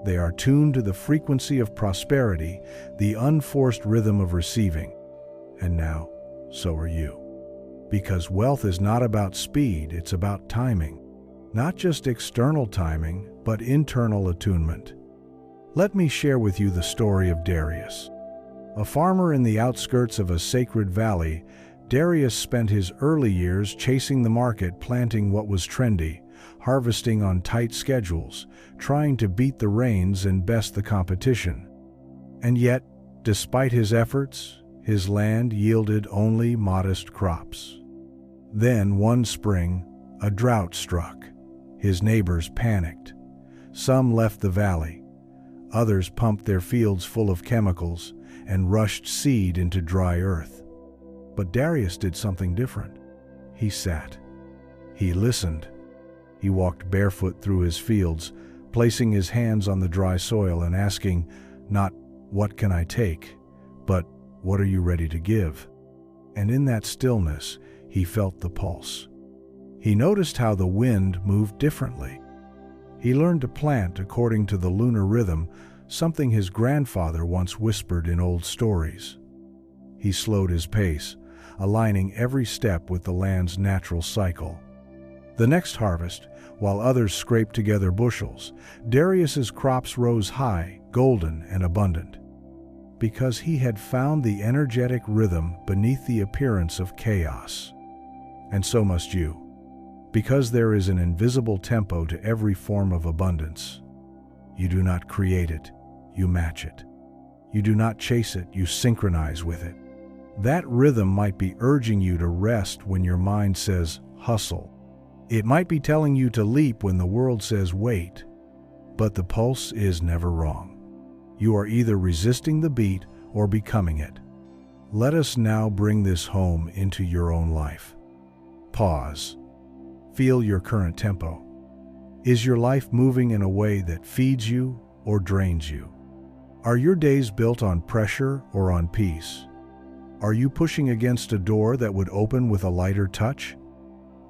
They are tuned to the frequency of prosperity, the unforced rhythm of receiving. And now, so are you. Because wealth is not about speed, it's about timing. Not just external timing, but internal attunement. Let me share with you the story of Darius. A farmer in the outskirts of a sacred valley, Darius spent his early years chasing the market, planting what was trendy, harvesting on tight schedules, trying to beat the rains and best the competition. And yet, despite his efforts, his land yielded only modest crops. Then, one spring, a drought struck. His neighbors panicked. Some left the valley. Others pumped their fields full of chemicals and rushed seed into dry earth. But Darius did something different. He sat. He listened. He walked barefoot through his fields, placing his hands on the dry soil and asking, not, "What can I take?" but, "What are you ready to give?" And in that stillness, he felt the pulse. He noticed how the wind moved differently. He learned to plant according to the lunar rhythm, something his grandfather once whispered in old stories. He slowed his pace, aligning every step with the land's natural cycle. The next harvest, while others scraped together bushels, Darius's crops rose high, golden and abundant. Because he had found the energetic rhythm beneath the appearance of chaos. And so must you. Because there is an invisible tempo to every form of abundance. You do not create it, you match it. You do not chase it, you synchronize with it. That rhythm might be urging you to rest when your mind says, hustle. It might be telling you to leap when the world says, wait. But the pulse is never wrong. You are either resisting the beat or becoming it. Let us now bring this home into your own life. Pause. Feel your current tempo. Is your life moving in a way that feeds you or drains you? Are your days built on pressure or on peace? Are you pushing against a door that would open with a lighter touch?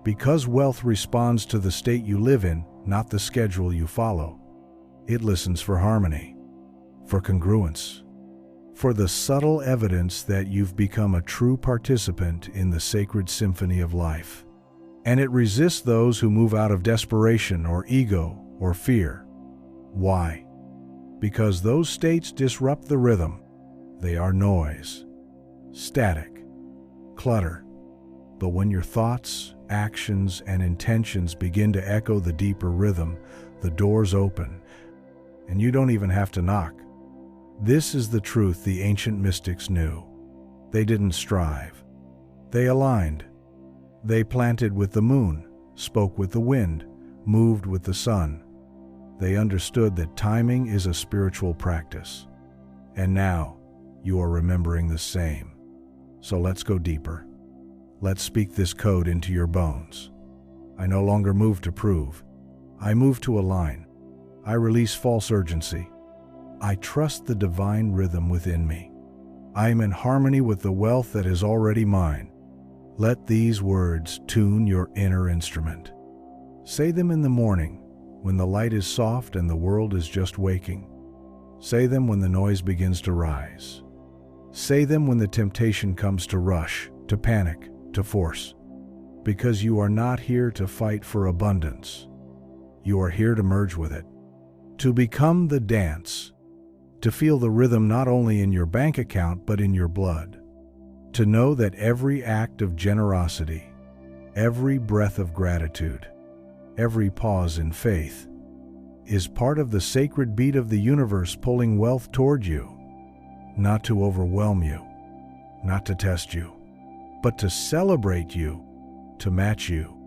Because wealth responds to the state you live in, not the schedule you follow. It listens for harmony, for congruence, for the subtle evidence that you've become a true participant in the sacred symphony of life. And it resists those who move out of desperation or ego or fear. Why? Because those states disrupt the rhythm. They are noise, static, clutter. But when your thoughts, actions, and intentions begin to echo the deeper rhythm, the doors open, and you don't even have to knock. This is the truth the ancient mystics knew. They didn't strive. They aligned. They planted with the moon, spoke with the wind, moved with the sun. They understood that timing is a spiritual practice. And now, you are remembering the same. So let's go deeper. Let's speak this code into your bones. I no longer move to prove. I move to align. I release false urgency. I trust the divine rhythm within me. I am in harmony with the wealth that is already mine. Let these words tune your inner instrument. Say them in the morning, when the light is soft and the world is just waking. Say them when the noise begins to rise. Say them when the temptation comes to rush, to panic, to force. Because you are not here to fight for abundance. You are here to merge with it. To become the dance. To feel the rhythm not only in your bank account but in your blood. To know that every act of generosity, every breath of gratitude, every pause in faith, is part of the sacred beat of the universe pulling wealth toward you. Not to overwhelm you, not to test you, but to celebrate you, to match you.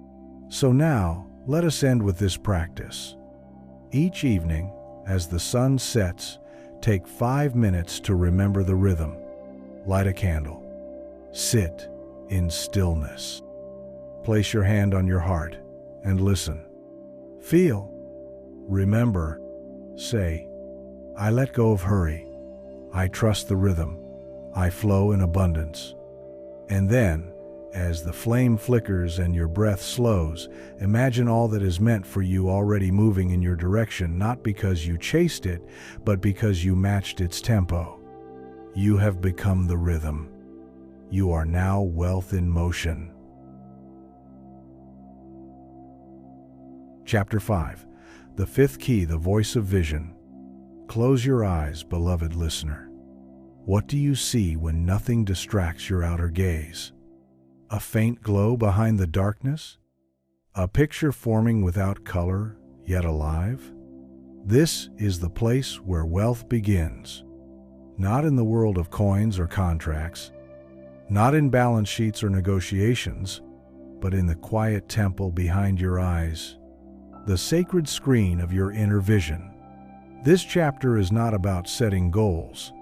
So now, let us end with this practice. Each evening, as the sun sets, take 5 minutes to remember the rhythm. Light a candle. Sit in stillness. Place your hand on your heart and listen. Feel. Remember. Say, I let go of hurry. I trust the rhythm. I flow in abundance. And then, as the flame flickers and your breath slows, imagine all that is meant for you already moving in your direction, not because you chased it, but because you matched its tempo. You have become the rhythm. You are now wealth in motion. Chapter 5. The Fifth Key, the Voice of Vision. Close your eyes, beloved listener. What do you see when nothing distracts your outer gaze? A faint glow behind the darkness? A picture forming without color, yet alive? This is the place where wealth begins. Not in the world of coins or contracts, not in balance sheets or negotiations, but in the quiet temple behind your eyes, the sacred screen of your inner vision. This chapter is not about setting goals.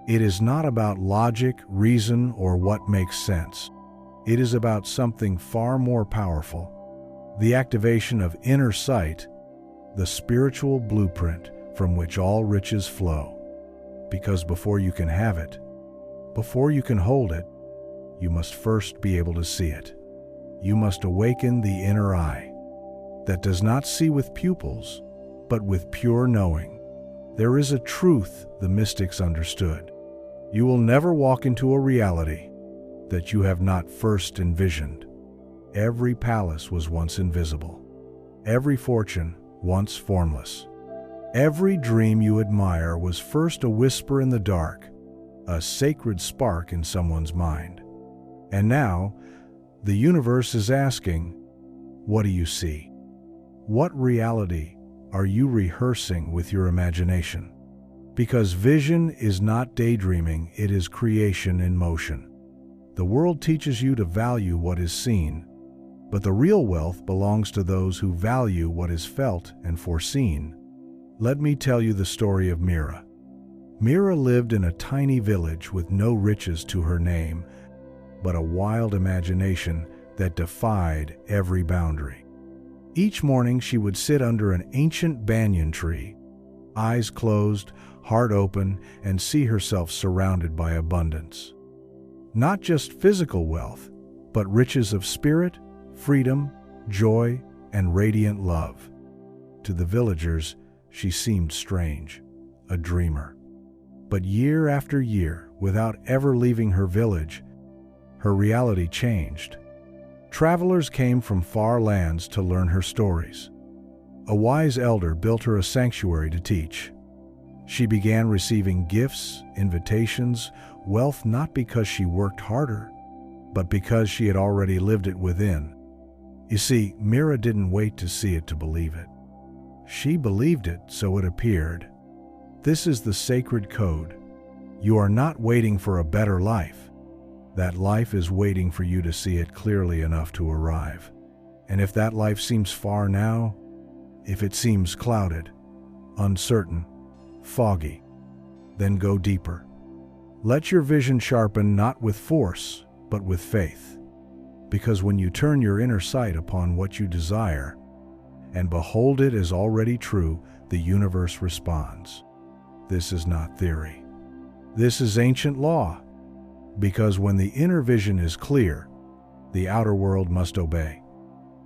It is not about logic, reason, or what makes sense. It is about something far more powerful: the activation of inner sight, the spiritual blueprint from which all riches flow. Because before you can have it, before you can hold it, you must first be able to see it. You must awaken the inner eye that does not see with pupils, but with pure knowing. There is a truth the mystics understood. You will never walk into a reality that you have not first envisioned. Every palace was once invisible. Every fortune once formless. Every dream you admire was first a whisper in the dark, a sacred spark in someone's mind. And now, the universe is asking, what do you see? What reality are you rehearsing with your imagination? Because vision is not daydreaming, it is creation in motion. The world teaches you to value what is seen, but the real wealth belongs to those who value what is felt and foreseen. Let me tell you the story of Mira. Mira lived in a tiny village with no riches to her name, but a wild imagination that defied every boundary. Each morning she would sit under an ancient banyan tree, eyes closed, heart open, and see herself surrounded by abundance. Not just physical wealth, but riches of spirit, freedom, joy, and radiant love. To the villagers, she seemed strange, a dreamer. But year after year, without ever leaving her village, her reality changed. Travelers came from far lands to learn her stories. A wise elder built her a sanctuary to teach. She began receiving gifts, invitations, wealth not because she worked harder, but because she had already lived it within. You see, Mira didn't wait to see it to believe it. She believed it, so it appeared. This is the sacred code. You are not waiting for a better life. That life is waiting for you to see it clearly enough to arrive. And if that life seems far now, if it seems clouded, uncertain, foggy, then go deeper. Let your vision sharpen not with force, but with faith. Because when you turn your inner sight upon what you desire, and behold it as already true, the universe responds. This is not theory. This is ancient law. Because when the inner vision is clear, the outer world must obey.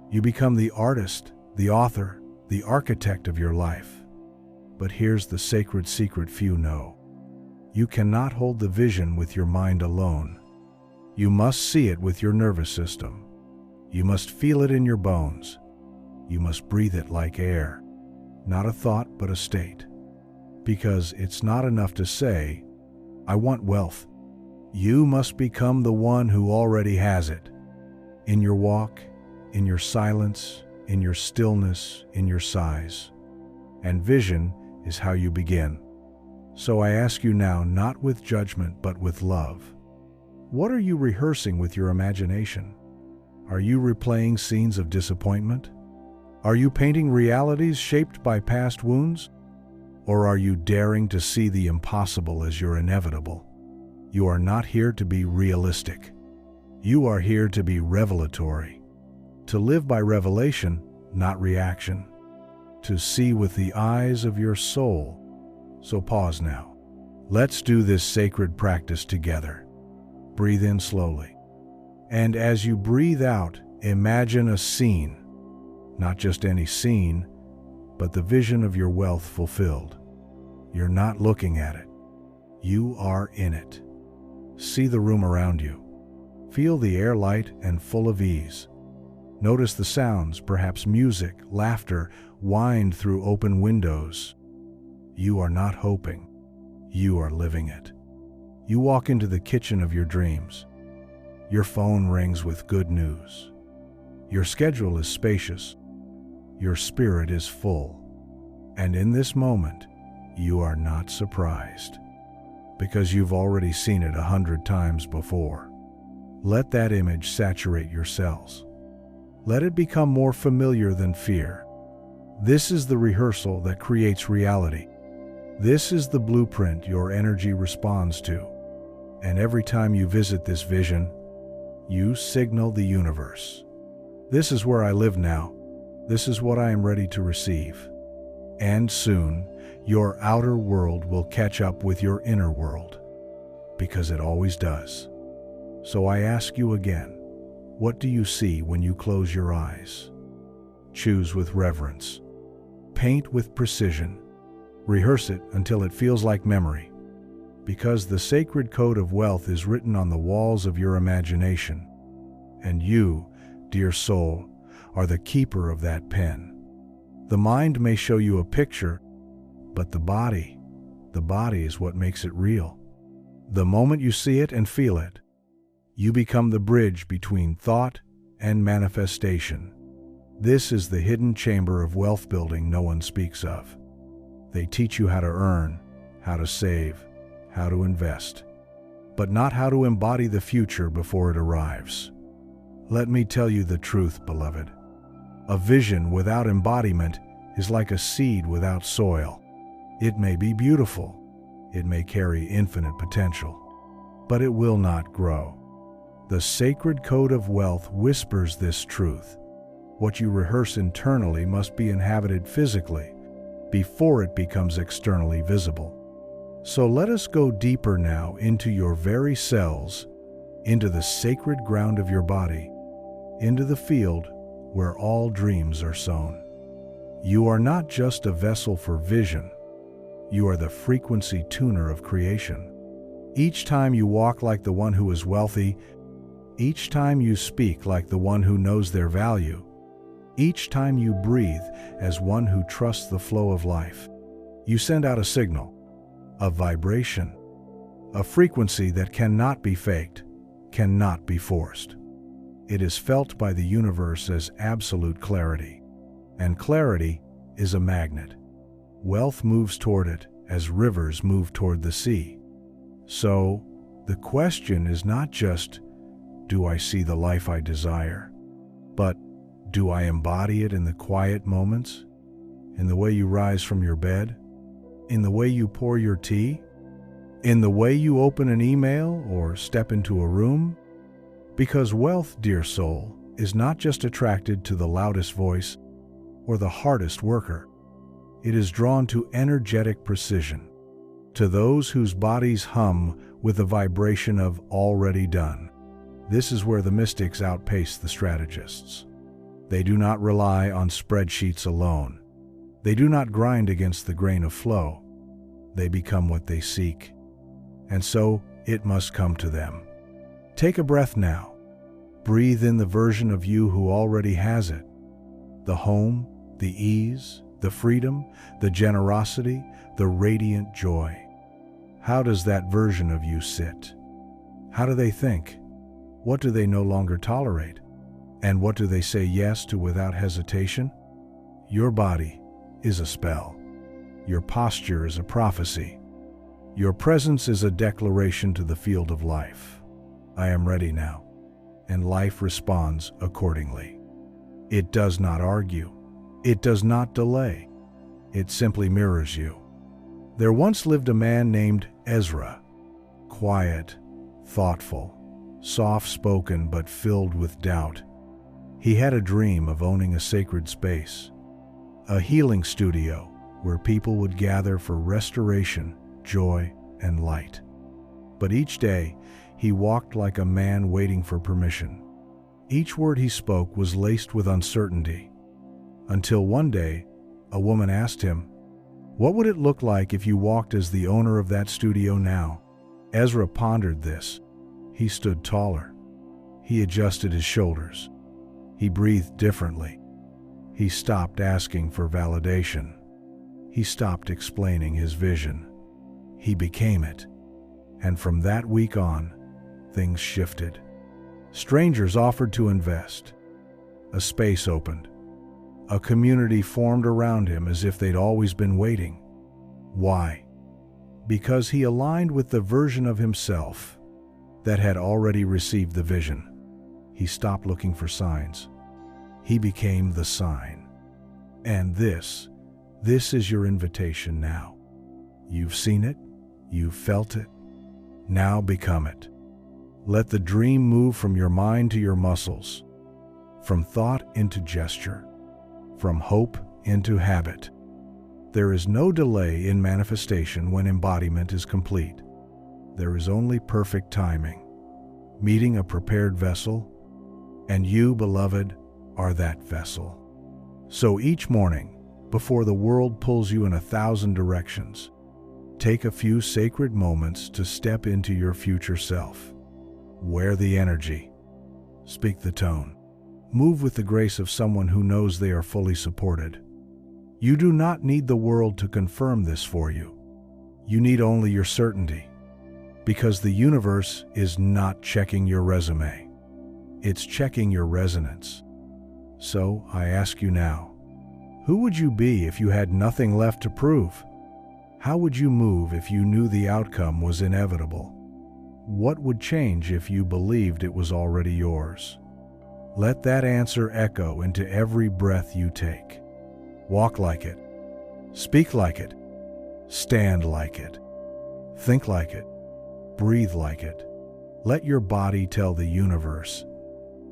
You become the artist, the author, the architect of your life. But here's the sacred secret few know. You cannot hold the vision with your mind alone. You must see it with your nervous system. You must feel it in your bones. You must breathe it like air. Not a thought, but a state. Because it's not enough to say, I want wealth. You must become the one who already has it. In your walk, in your silence, in your stillness, in your sighs. And vision is how you begin. So I ask you now, not with judgment, but with love. What are you rehearsing with your imagination? Are you replaying scenes of disappointment? Are you painting realities shaped by past wounds? Or are you daring to see the impossible as your inevitable? You are not here to be realistic. You are here to be revelatory. To live by revelation, not reaction. To see with the eyes of your soul. So pause now. Let's do this sacred practice together. Breathe in slowly. And as you breathe out, imagine a scene. Not just any scene, but the vision of your wealth fulfilled. You're not looking at it. You are in it. See the room around you. Feel the air light and full of ease. Notice the sounds, perhaps music, laughter, wind through open windows. You are not hoping. You are living it. You walk into the kitchen of your dreams. Your phone rings with good news. Your schedule is spacious. Your spirit is full. And in this moment, you are not surprised. Because you've already seen it 100 times before. Let that image saturate your cells. Let it become more familiar than fear. This is the rehearsal that creates reality. This is the blueprint your energy responds to. And every time you visit this vision, you signal the universe. This is where I live now. This is what I am ready to receive. And soon, your outer world will catch up with your inner world, because it always does. So I ask you again, what do you see when you close your eyes? Choose with reverence. Paint with precision. Rehearse it until it feels like memory, because the sacred code of wealth is written on the walls of your imagination. And you, dear soul, are the keeper of that pen. The mind may show you a picture, but the body is what makes it real. The moment you see it and feel it, you become the bridge between thought and manifestation. This is the hidden chamber of wealth building no one speaks of. They teach you how to earn, how to save, how to invest, but not how to embody the future before it arrives. Let me tell you the truth, beloved. A vision without embodiment is like a seed without soil. It may be beautiful, it may carry infinite potential, but it will not grow. The sacred code of wealth whispers this truth. What you rehearse internally must be inhabited physically before it becomes externally visible. So let us go deeper now into your very cells, into the sacred ground of your body, into the field where all dreams are sown. You are not just a vessel for vision. You are the frequency tuner of creation. Each time you walk like the one who is wealthy, each time you speak like the one who knows their value, each time you breathe as one who trusts the flow of life, you send out a signal, a vibration, a frequency that cannot be faked, cannot be forced. It is felt by the universe as absolute clarity, and clarity is a magnet. Wealth moves toward it as rivers move toward the sea. So, the question is not just, do I see the life I desire? But, do I embody it in the quiet moments? In the way you rise from your bed? In the way you pour your tea? In the way you open an email or step into a room? Because wealth, dear soul, is not just attracted to the loudest voice or the hardest worker. It is drawn to energetic precision, to those whose bodies hum with the vibration of already done. This is where the mystics outpace the strategists. They do not rely on spreadsheets alone. They do not grind against the grain of flow. They become what they seek. And so it must come to them. Take a breath now. Breathe in the version of you who already has it. The home, the ease, the freedom, the generosity, the radiant joy. How does that version of you sit? How do they think? What do they no longer tolerate? And what do they say yes to without hesitation? Your body is a spell. Your posture is a prophecy. Your presence is a declaration to the field of life. I am ready now. And life responds accordingly. It does not argue. It does not delay. It simply mirrors you. There once lived a man named Ezra. Quiet, thoughtful, soft-spoken but filled with doubt. He had a dream of owning a sacred space, a healing studio where people would gather for restoration, joy, and light. But each day, he walked like a man waiting for permission. Each word he spoke was laced with uncertainty, until one day, a woman asked him, "What would it look like if you walked as the owner of that studio now?" Ezra pondered this. He stood taller. He adjusted his shoulders. He breathed differently. He stopped asking for validation. He stopped explaining his vision. He became it. And from that week on, things shifted. Strangers offered to invest. A space opened. A community formed around him as if they'd always been waiting. Why? Because he aligned with the version of himself that had already received the vision. He stopped looking for signs. He became the sign. And this is your invitation now. You've seen it, you've felt it, now become it. Let the dream move from your mind to your muscles, from thought into gesture, from hope into habit. There is no delay in manifestation when embodiment is complete. There is only perfect timing, meeting a prepared vessel, and you, beloved, are that vessel. So each morning, before the world pulls you in 1,000 directions, take a few sacred moments to step into your future self. Wear the energy. Speak the tone. Move with the grace of someone who knows they are fully supported. You do not need the world to confirm this for you. You need only your certainty. Because the universe is not checking your resume. It's checking your resonance. So I ask you now, who would you be if you had nothing left to prove? How would you move if you knew the outcome was inevitable? What would change if you believed it was already yours? Let that answer echo into every breath you take. Walk like it. Speak like it. Stand like it. Think like it. Breathe like it. Let your body tell the universe,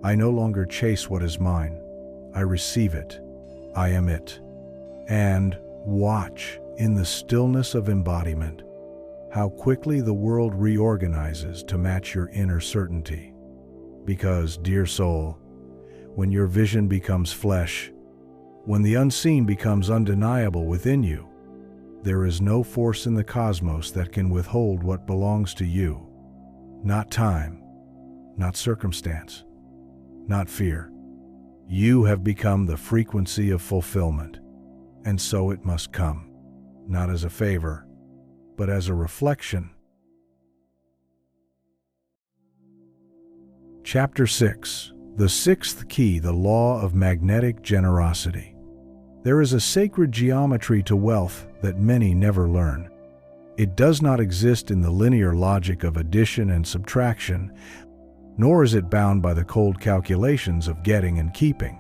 I no longer chase what is mine. I receive it. I am it. And watch, in the stillness of embodiment, how quickly the world reorganizes to match your inner certainty. Because, dear soul, when your vision becomes flesh, when the unseen becomes undeniable within you, there is no force in the cosmos that can withhold what belongs to you. Not time, not circumstance, not fear. You have become the frequency of fulfillment, and so it must come, not as a favor, but as a reflection. Chapter 6. The sixth key, the law of magnetic generosity. There is a sacred geometry to wealth that many never learn. It does not exist in the linear logic of addition and subtraction, nor is it bound by the cold calculations of getting and keeping.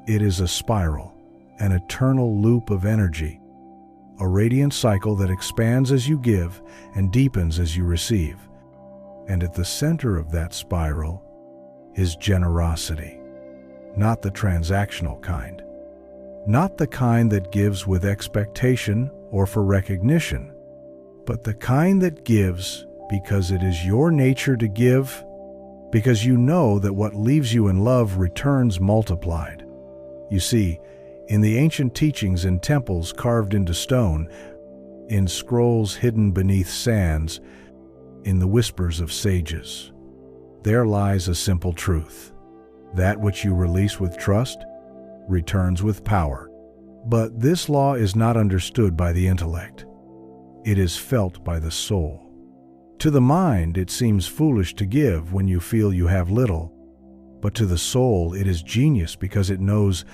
It is a spiral, an eternal loop of energy, a radiant cycle that expands as you give and deepens as you receive. And at the center of that spiral is generosity, not the transactional kind, not the kind that gives with expectation or for recognition, but the kind that gives because it is your nature to give, because you know that what leaves you in love returns multiplied. You see, in the ancient teachings in temples carved into stone, in scrolls hidden beneath sands, in the whispers of sages, there lies a simple truth. That which you release with trust returns with power. But this law is not understood by the intellect. It is felt by the soul. To the mind, it seems foolish to give when you feel you have little, but to the soul, it is genius because it knows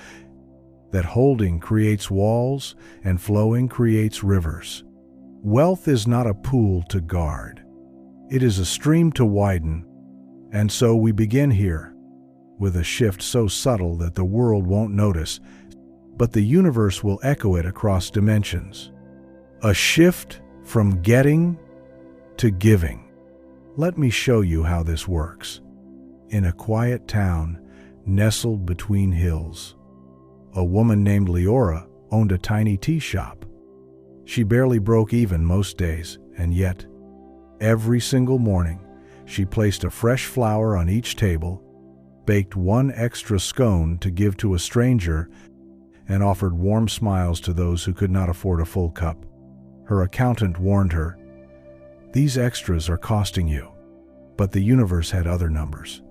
that holding creates walls and flowing creates rivers. Wealth is not a pool to guard. It is a stream to widen. And so we begin here, with a shift so subtle that the world won't notice, but the universe will echo it across dimensions. A shift from getting to giving. Let me show you how this works. In a quiet town, nestled between hills, a woman named Leora owned a tiny tea shop. She barely broke even most days, and yet, every single morning, she placed a fresh flower on each table, baked one extra scone to give to a stranger, and offered warm smiles to those who could not afford a full cup. Her accountant warned her, "These extras are costing you." But the universe had other numbers.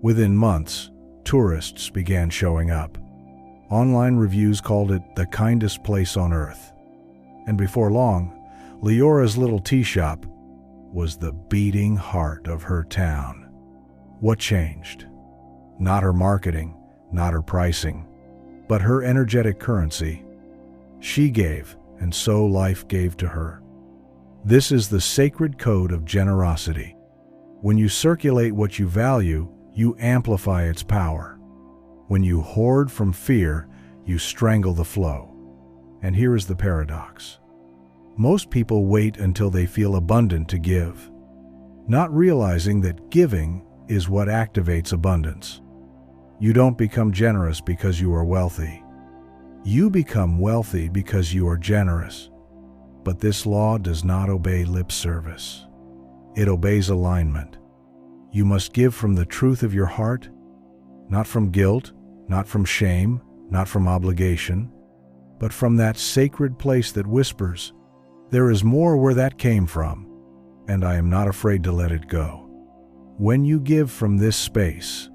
Within months, tourists began showing up. Online reviews called it the kindest place on earth. And before long, Leora's little tea shop was the beating heart of her town. What changed? Not her marketing, not her pricing, but her energetic currency. She gave, and so life gave to her. This is the sacred code of generosity. When you circulate what you value, you amplify its power. When you hoard from fear, you strangle the flow. And here is the paradox. Most people wait until they feel abundant to give, not realizing that giving is what activates abundance. You don't become generous because you are wealthy. You become wealthy because you are generous. But this law does not obey lip service. It obeys alignment. You must give from the truth of your heart, not from guilt, not from shame, not from obligation, but from that sacred place that whispers, "There is more where that came from, and I am not afraid to let it go." When you give from this space,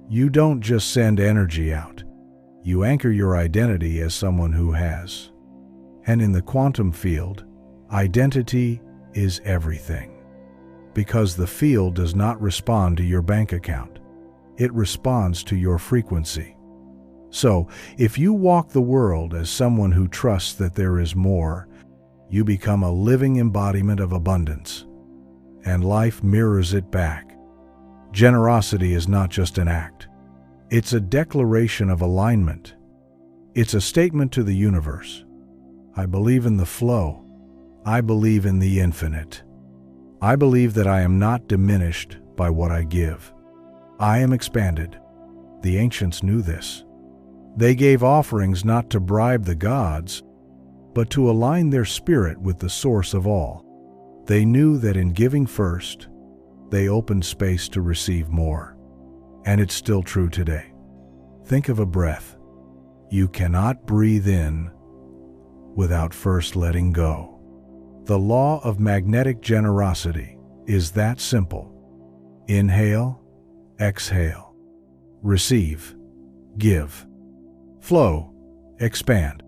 you don't just send energy out. You anchor your identity as someone who has. And in the quantum field, identity is everything. Because the field does not respond to your bank account. It responds to your frequency. So, if you walk the world as someone who trusts that there is more, you become a living embodiment of abundance. And life mirrors it back. Generosity is not just an act. It's a declaration of alignment. It's a statement to the universe. I believe in the flow. I believe in the infinite. I believe that I am not diminished by what I give. I am expanded. The ancients knew this. They gave offerings not to bribe the gods, but to align their spirit with the source of all. They knew that in giving first, they opened space to receive more. And it's still true today. Think of a breath. You cannot breathe in without first letting go. The law of magnetic generosity is that simple. Inhale, exhale. Receive, give. Flow, expand.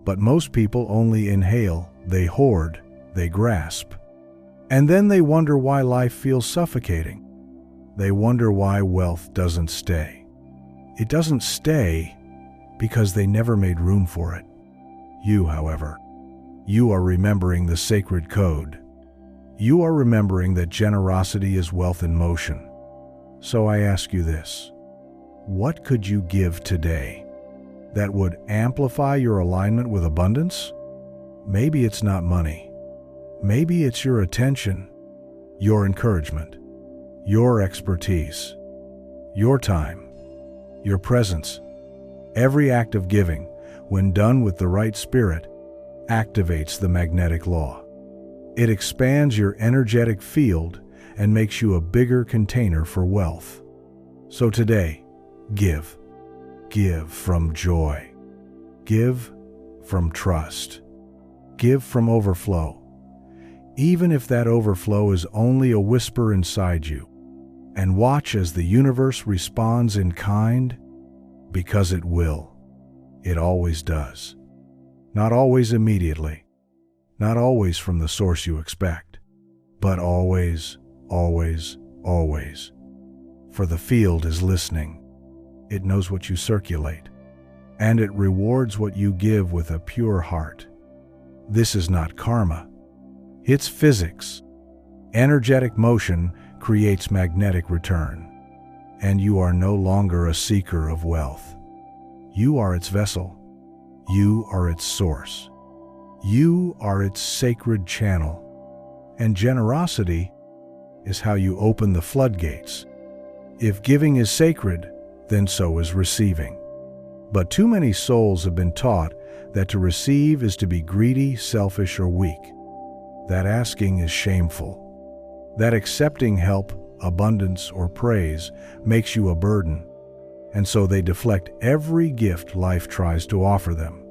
But most people only inhale, they hoard, they grasp. And then they wonder why life feels suffocating. They wonder why wealth doesn't stay. It doesn't stay because they never made room for it. You, however, you are remembering the sacred code. You are remembering that generosity is wealth in motion. So I ask you this: what could you give today that would amplify your alignment with abundance? Maybe it's not money. Maybe it's your attention, your encouragement, your expertise, your time, your presence. Every act of giving, when done with the right spirit, activates the magnetic law. It expands your energetic field and makes you a bigger container for wealth. So today, give. Give from joy. Give from trust. Give from overflow. Even if that overflow is only a whisper inside you. And watch as the universe responds in kind, because it will. It always does. Not always immediately. Not always from the source you expect. But always, always, always. For the field is listening. It knows what you circulate. And it rewards what you give with a pure heart. This is not karma. It's physics. Energetic motion creates magnetic return. And you are no longer a seeker of wealth. You are its vessel. You are its source. You are its sacred channel. And generosity is how you open the floodgates. If giving is sacred, then so is receiving. But too many souls have been taught that to receive is to be greedy, selfish, or weak. That asking is shameful. That accepting help, abundance, or praise makes you a burden. And so they deflect every gift life tries to offer them.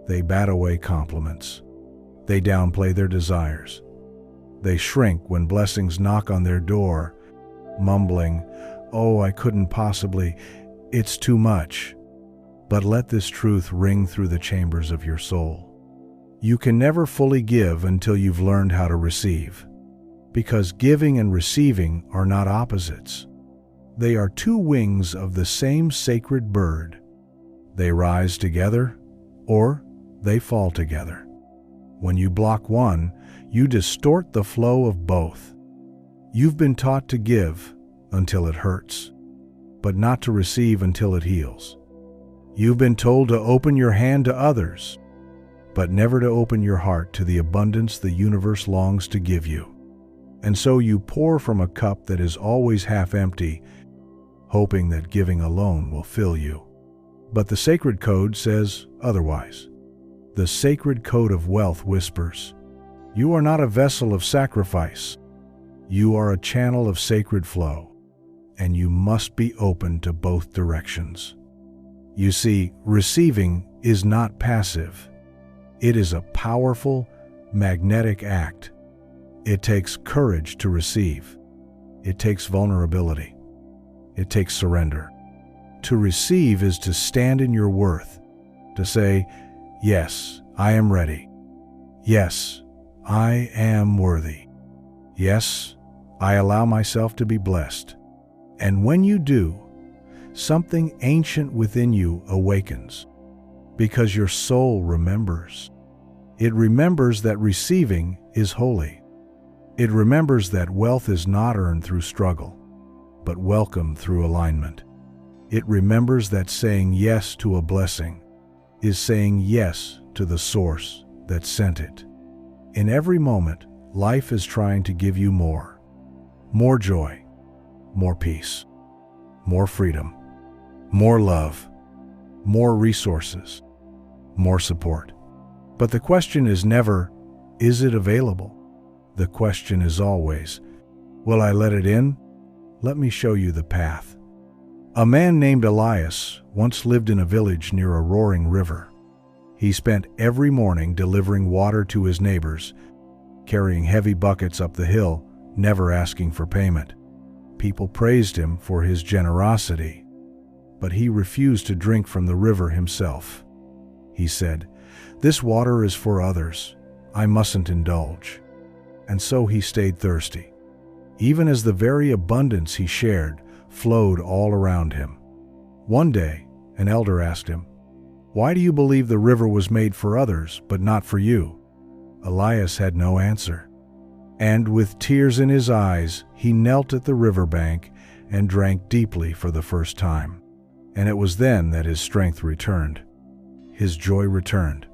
They bat away compliments. They downplay their desires. They shrink when blessings knock on their door, mumbling, "Oh, I couldn't possibly, it's too much." But let this truth ring through the chambers of your soul. You can never fully give until you've learned how to receive. Because giving and receiving are not opposites. They are two wings of the same sacred bird. They rise together, or they fall together. When you block one, you distort the flow of both. You've been taught to give until it hurts, but not to receive until it heals. You've been told to open your hand to others, but never to open your heart to the abundance the universe longs to give you. And so you pour from a cup that is always half empty, hoping that giving alone will fill you. But the sacred code says otherwise. The sacred code of wealth whispers, you are not a vessel of sacrifice. You are a channel of sacred flow, and you must be open to both directions. You see, receiving is not passive. It is a powerful, magnetic act. It takes courage to receive. It takes vulnerability. It takes surrender. To receive is to stand in your worth, to say, yes, I am ready. Yes, I am worthy. Yes, I allow myself to be blessed. And when you do, something ancient within you awakens, because your soul remembers. It remembers that receiving is holy. It remembers that wealth is not earned through struggle, but welcomed through alignment. It remembers that saying yes to a blessing is saying yes to the source that sent it. In every moment, life is trying to give you more. More joy, more peace, more freedom, more love, more resources, more support. But the question is never, is it available? The question is always, will I let it in? Let me show you the path. A man named Elias once lived in a village near a roaring river. He spent every morning delivering water to his neighbors, carrying heavy buckets up the hill, never asking for payment. People praised him for his generosity, but he refused to drink from the river himself. He said, "This water is for others. I mustn't indulge." And so he stayed thirsty, even as the very abundance he shared flowed all around him. One day, an elder asked him, "Why do you believe the river was made for others, but not for you?" Elias had no answer. And with tears in his eyes, he knelt at the riverbank and drank deeply for the first time. And it was then that his strength returned. His joy returned.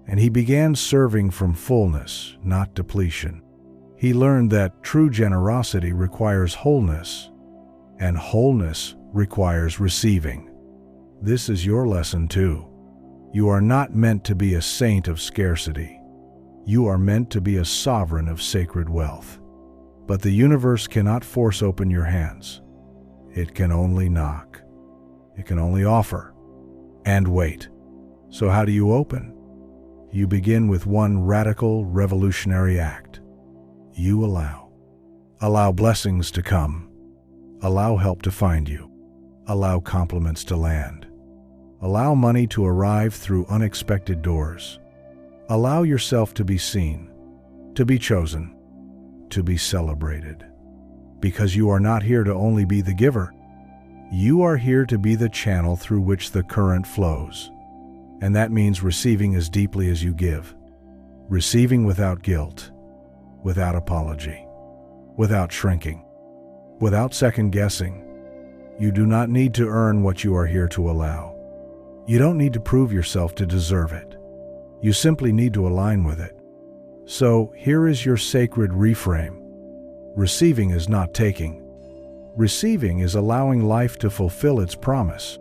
And he began serving from fullness, not depletion. He learned that true generosity requires wholeness, and wholeness requires receiving. This is your lesson too. You are not meant to be a saint of scarcity. You are meant to be a sovereign of sacred wealth. But the universe cannot force open your hands. It can only knock. It can only offer. And wait. So how do you open? You begin with one radical, revolutionary act. You allow. Allow blessings to come. Allow help to find you. Allow compliments to land. Allow money to arrive through unexpected doors. Allow yourself to be seen, to be chosen, to be celebrated. Because you are not here to only be the giver. You are here to be the channel through which the current flows. And that means receiving as deeply as you give. Receiving without guilt, without apology, without shrinking, without second-guessing. You do not need to earn what you are here to allow. You don't need to prove yourself to deserve it. You simply need to align with it. So here is your sacred reframe. Receiving is not taking. Receiving is allowing life to fulfill its promise.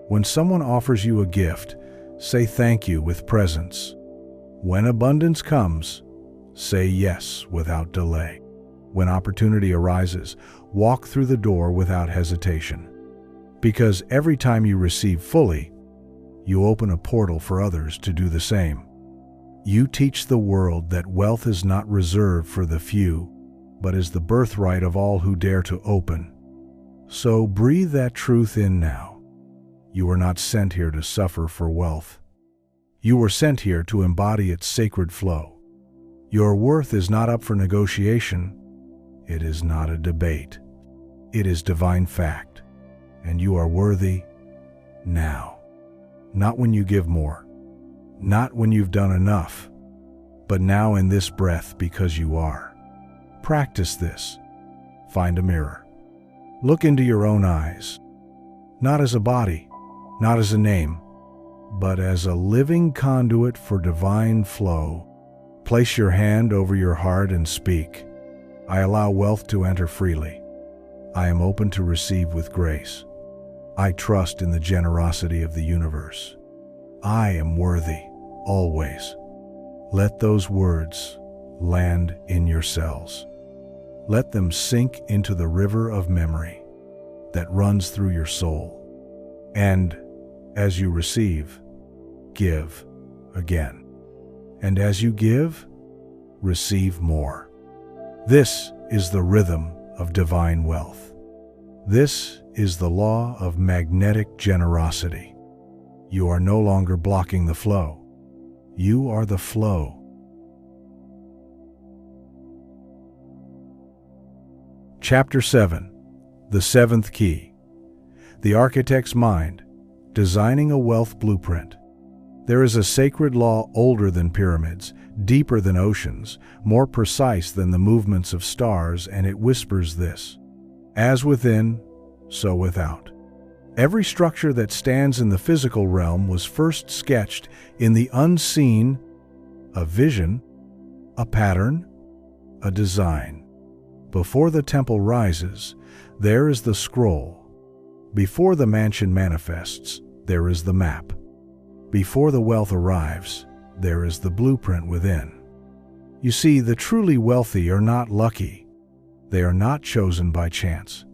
When someone offers you a gift, say thank you with presence. When abundance comes, say yes without delay. When opportunity arises, walk through the door without hesitation. Because every time you receive fully, you open a portal for others to do the same. You teach the world that wealth is not reserved for the few, but is the birthright of all who dare to open. So breathe that truth in now. You were not sent here to suffer for wealth. You were sent here to embody its sacred flow. Your worth is not up for negotiation. It is not a debate. It is divine fact. And you are worthy now. Not when you give more. Not when you've done enough. But now in this breath because you are. Practice this. Find a mirror. Look into your own eyes. Not as a body. not as a name, but as a living conduit for divine flow. Place your hand over your heart and speak. I allow wealth to enter freely. I am open to receive with grace. I trust in the generosity of the universe. I am worthy, always. Let those words land in your cells. Let them sink into the river of memory that runs through your soul. And as you receive, give again. And as you give, receive more. This is the rhythm of divine wealth. This is the law of magnetic generosity. You are no longer blocking the flow. You are the flow. Chapter 7. The Seventh Key. The Architect's Mind. Designing a Wealth Blueprint. There is a sacred law older than pyramids, deeper than oceans, more precise than the movements of stars, and it whispers this: as within, so without. Every structure that stands in the physical realm was first sketched in the unseen, a vision, a pattern, a design. Before the temple rises, there is the scroll. Before the mansion manifests, there is the map. Before the wealth arrives, there is the blueprint within. You see, the truly wealthy are not lucky. They are not chosen by chance.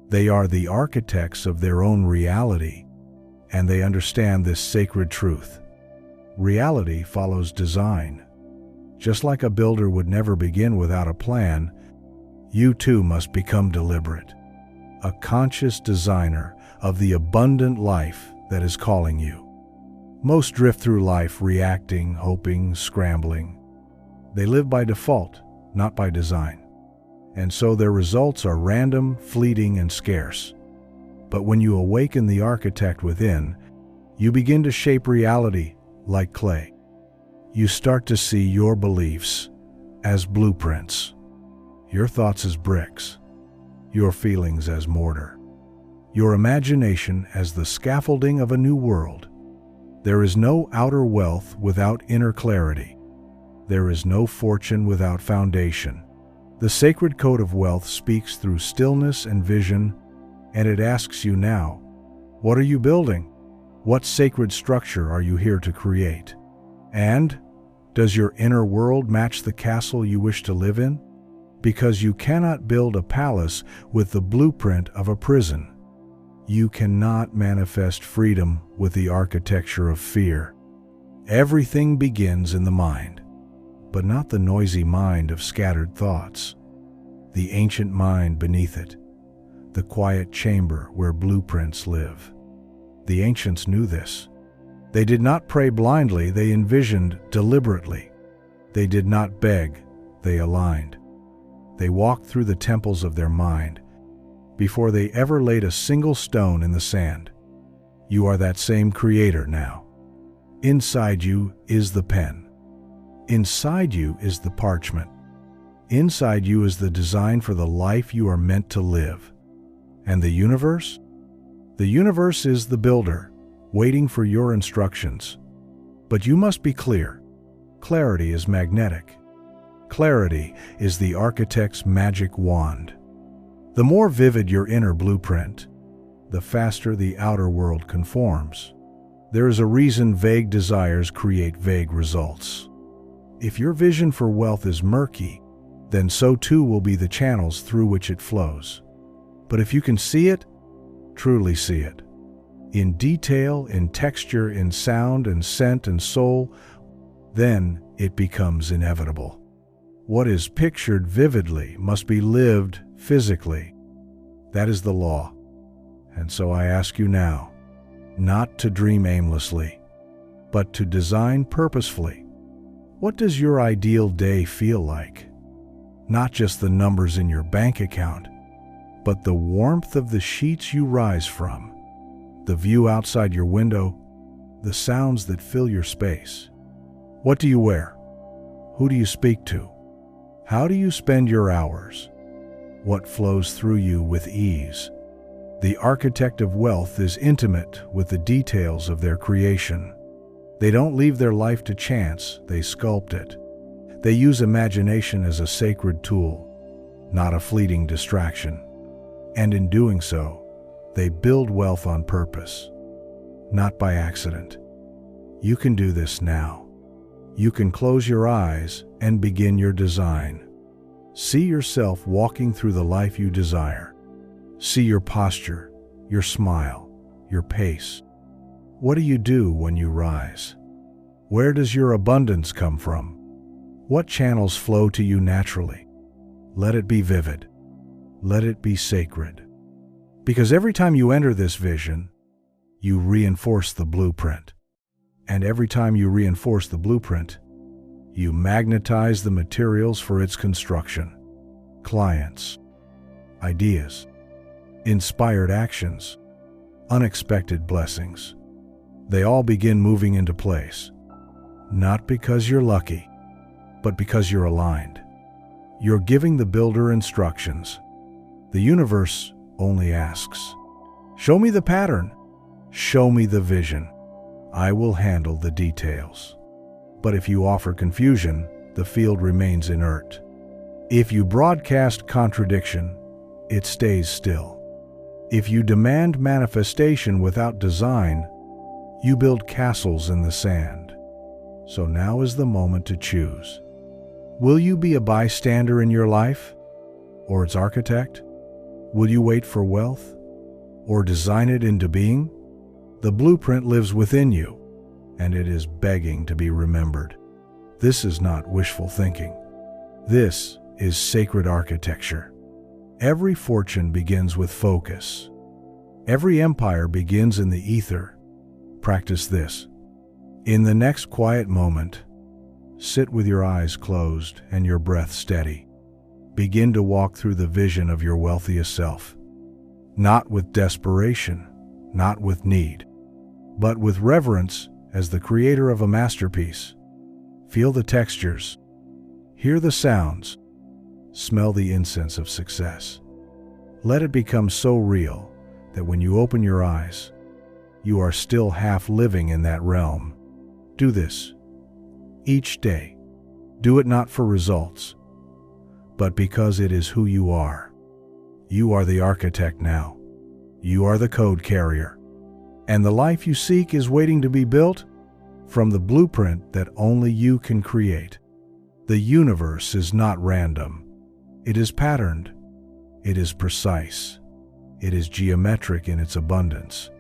They are the architects of their own reality, and they understand this sacred truth. Reality follows design. Just like a builder would never begin without a plan, you too must become deliberate, a conscious designer of the abundant life that is calling you. Most drift through life reacting, hoping, scrambling. They live by default, not by design. And so their results are random, fleeting, and scarce. But when you awaken the architect within, you begin to shape reality like clay. You start to see your beliefs as blueprints, your thoughts as bricks, your feelings as mortar, your imagination as the scaffolding of a new world. There is no outer wealth without inner clarity. There is no fortune without foundation. The sacred code of wealth speaks through stillness and vision, and it asks you now, what are you building? What sacred structure are you here to create? And does your inner world match the castle you wish to live in? Because you cannot build a palace with the blueprint of a prison. You cannot manifest freedom with the architecture of fear. Everything begins in the mind, but not the noisy mind of scattered thoughts. The ancient mind beneath it, the quiet chamber where blueprints live. The ancients knew this. They did not pray blindly, they envisioned deliberately. They did not beg, they aligned. They walked through the temples of their mind before they ever laid a single stone in the sand. You are that same creator now. Inside you is the pen. Inside you is the parchment. Inside you is the design for the life you are meant to live. And the universe? The universe is the builder, waiting for your instructions. But you must be clear. Clarity is magnetic. Clarity is the architect's magic wand. The more vivid your inner blueprint, the faster the outer world conforms. There is a reason vague desires create vague results. If your vision for wealth is murky, then so too will be the channels through which it flows. But if you can see it, truly see it, in detail, in texture, in sound and scent and soul, then it becomes inevitable. What is pictured vividly must be lived physically. That is the law. And so I ask you now, not to dream aimlessly, but to design purposefully. What does your ideal day feel like? Not just the numbers in your bank account, but the warmth of the sheets you rise from, the view outside your window, the sounds that fill your space. What do you wear? Who do you speak to? How do you spend your hours? What flows through you with ease? The architect of wealth is intimate with the details of their creation. They don't leave their life to chance, they sculpt it. They use imagination as a sacred tool, not a fleeting distraction. And in doing so, they build wealth on purpose, not by accident. You can do this now. You can close your eyes and begin your design. See yourself walking through the life you desire. See your posture, your smile, your pace. What do you do when you rise? Where does your abundance come from? What channels flow to you naturally? Let it be vivid. Let it be sacred. Because every time you enter this vision, you reinforce the blueprint. And every time you reinforce the blueprint, you magnetize the materials for its construction. Clients, ideas, inspired actions, unexpected blessings. They all begin moving into place. Not because you're lucky, but because you're aligned. You're giving the builder instructions. The universe only asks, "Show me the pattern. Show me the vision. I will handle the details." But if you offer confusion, the field remains inert. If you broadcast contradiction, it stays still. If you demand manifestation without design, you build castles in the sand. So now is the moment to choose. Will you be a bystander in your life, or its architect? Will you wait for wealth, or design it into being? The blueprint lives within you, and it is begging to be remembered. This is not wishful thinking. This is sacred architecture. Every fortune begins with focus. Every empire begins in the ether. Practice this. In the next quiet moment, sit with your eyes closed and your breath steady. Begin to walk through the vision of your wealthiest self. Not with desperation, not with need, but with reverence as the creator of a masterpiece. Feel the textures, hear the sounds, smell the incense of success. Let it become so real that when you open your eyes, you are still half living in that realm. Do this each day. Do it not for results, but because it is who you are. You are the architect now. You are the code carrier. And the life you seek is waiting to be built from the blueprint that only you can create. The universe is not random. It is patterned. It is precise. It is geometric in its abundance.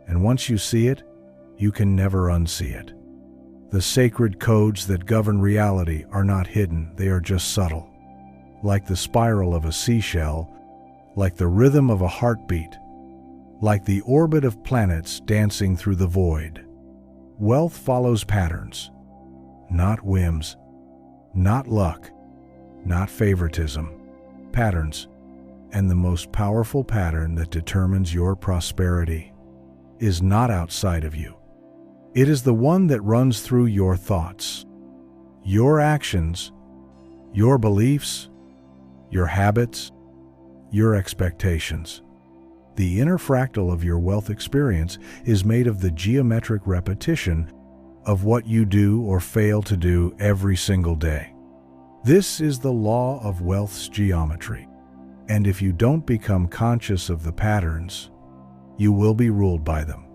And once you see it, you can never unsee it. The sacred codes that govern reality are not hidden, they are just subtle. Like the spiral of a seashell, like the rhythm of a heartbeat, like the orbit of planets dancing through the void. Wealth follows patterns, not whims, not luck, not favoritism. Patterns, and the most powerful pattern that determines your prosperity is not outside of you. It is the one that runs through your thoughts, your actions, your beliefs, your habits, your expectations. The inner fractal of your wealth experience is made of the geometric repetition of what you do or fail to do every single day. This is the law of wealth's geometry. And if you don't become conscious of the patterns, you will be ruled by them.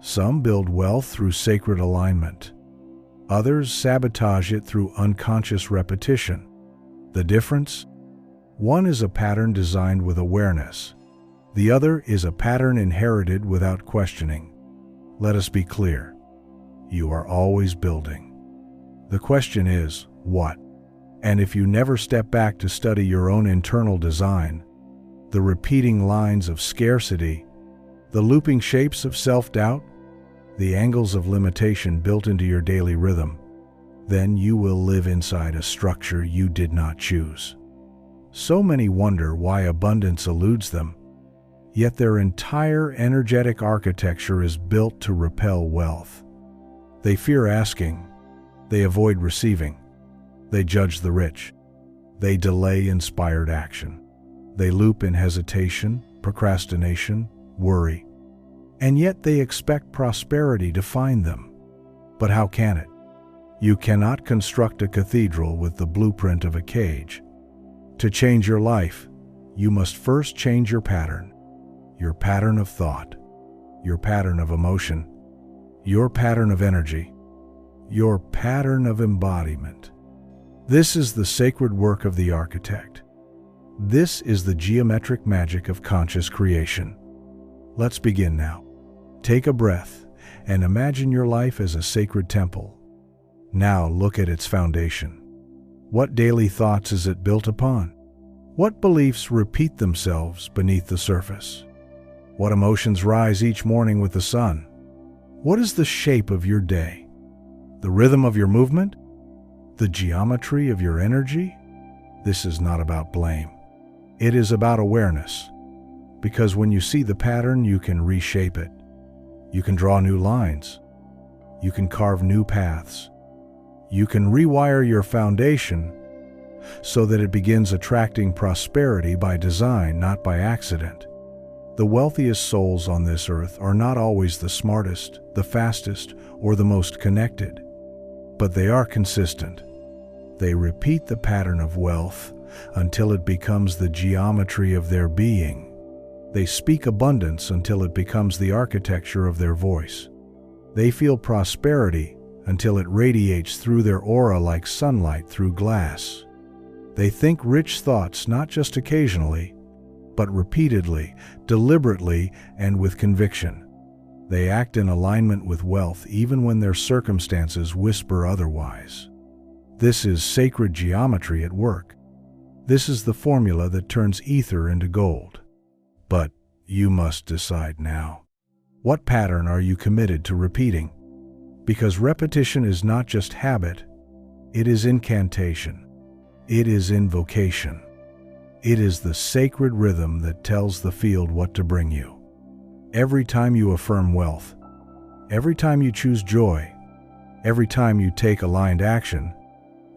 Some build wealth through sacred alignment. Others sabotage it through unconscious repetition. The difference? One is a pattern designed with awareness. The other is a pattern inherited without questioning. Let us be clear. You are always building. The question is, what? And if you never step back to study your own internal design, the repeating lines of scarcity, the looping shapes of self-doubt, the angles of limitation built into your daily rhythm, then you will live inside a structure you did not choose. So many wonder why abundance eludes them, yet their entire energetic architecture is built to repel wealth. They fear asking, they avoid receiving, they judge the rich, they delay inspired action, they loop in hesitation, procrastination, worry, and yet they expect prosperity to find them. But how can it? You cannot construct a cathedral with the blueprint of a cage. To change your life, you must first change your pattern of thought, your pattern of emotion, your pattern of energy, your pattern of embodiment. This is the sacred work of the architect. This is the geometric magic of conscious creation. Let's begin now. Take a breath and imagine your life as a sacred temple. Now look at its foundation. What daily thoughts is it built upon? What beliefs repeat themselves beneath the surface? What emotions rise each morning with the sun? What is the shape of your day? The rhythm of your movement? The geometry of your energy? This is not about blame. It is about awareness. Because when you see the pattern, you can reshape it. You can draw new lines. You can carve new paths. You can rewire your foundation so that it begins attracting prosperity by design, not by accident. The wealthiest souls on this earth are not always the smartest, the fastest, or the most connected, but they are consistent. They repeat the pattern of wealth until it becomes the geometry of their being. They speak abundance until it becomes the architecture of their voice. They feel prosperity until it radiates through their aura like sunlight through glass. They think rich thoughts not just occasionally, but repeatedly, deliberately, and with conviction. They act in alignment with wealth even when their circumstances whisper otherwise. This is sacred geometry at work. This is the formula that turns ether into gold. But you must decide now. What pattern are you committed to repeating? Because repetition is not just habit, it is incantation. It is invocation. It is the sacred rhythm that tells the field what to bring you. Every time you affirm wealth, every time you choose joy, every time you take aligned action,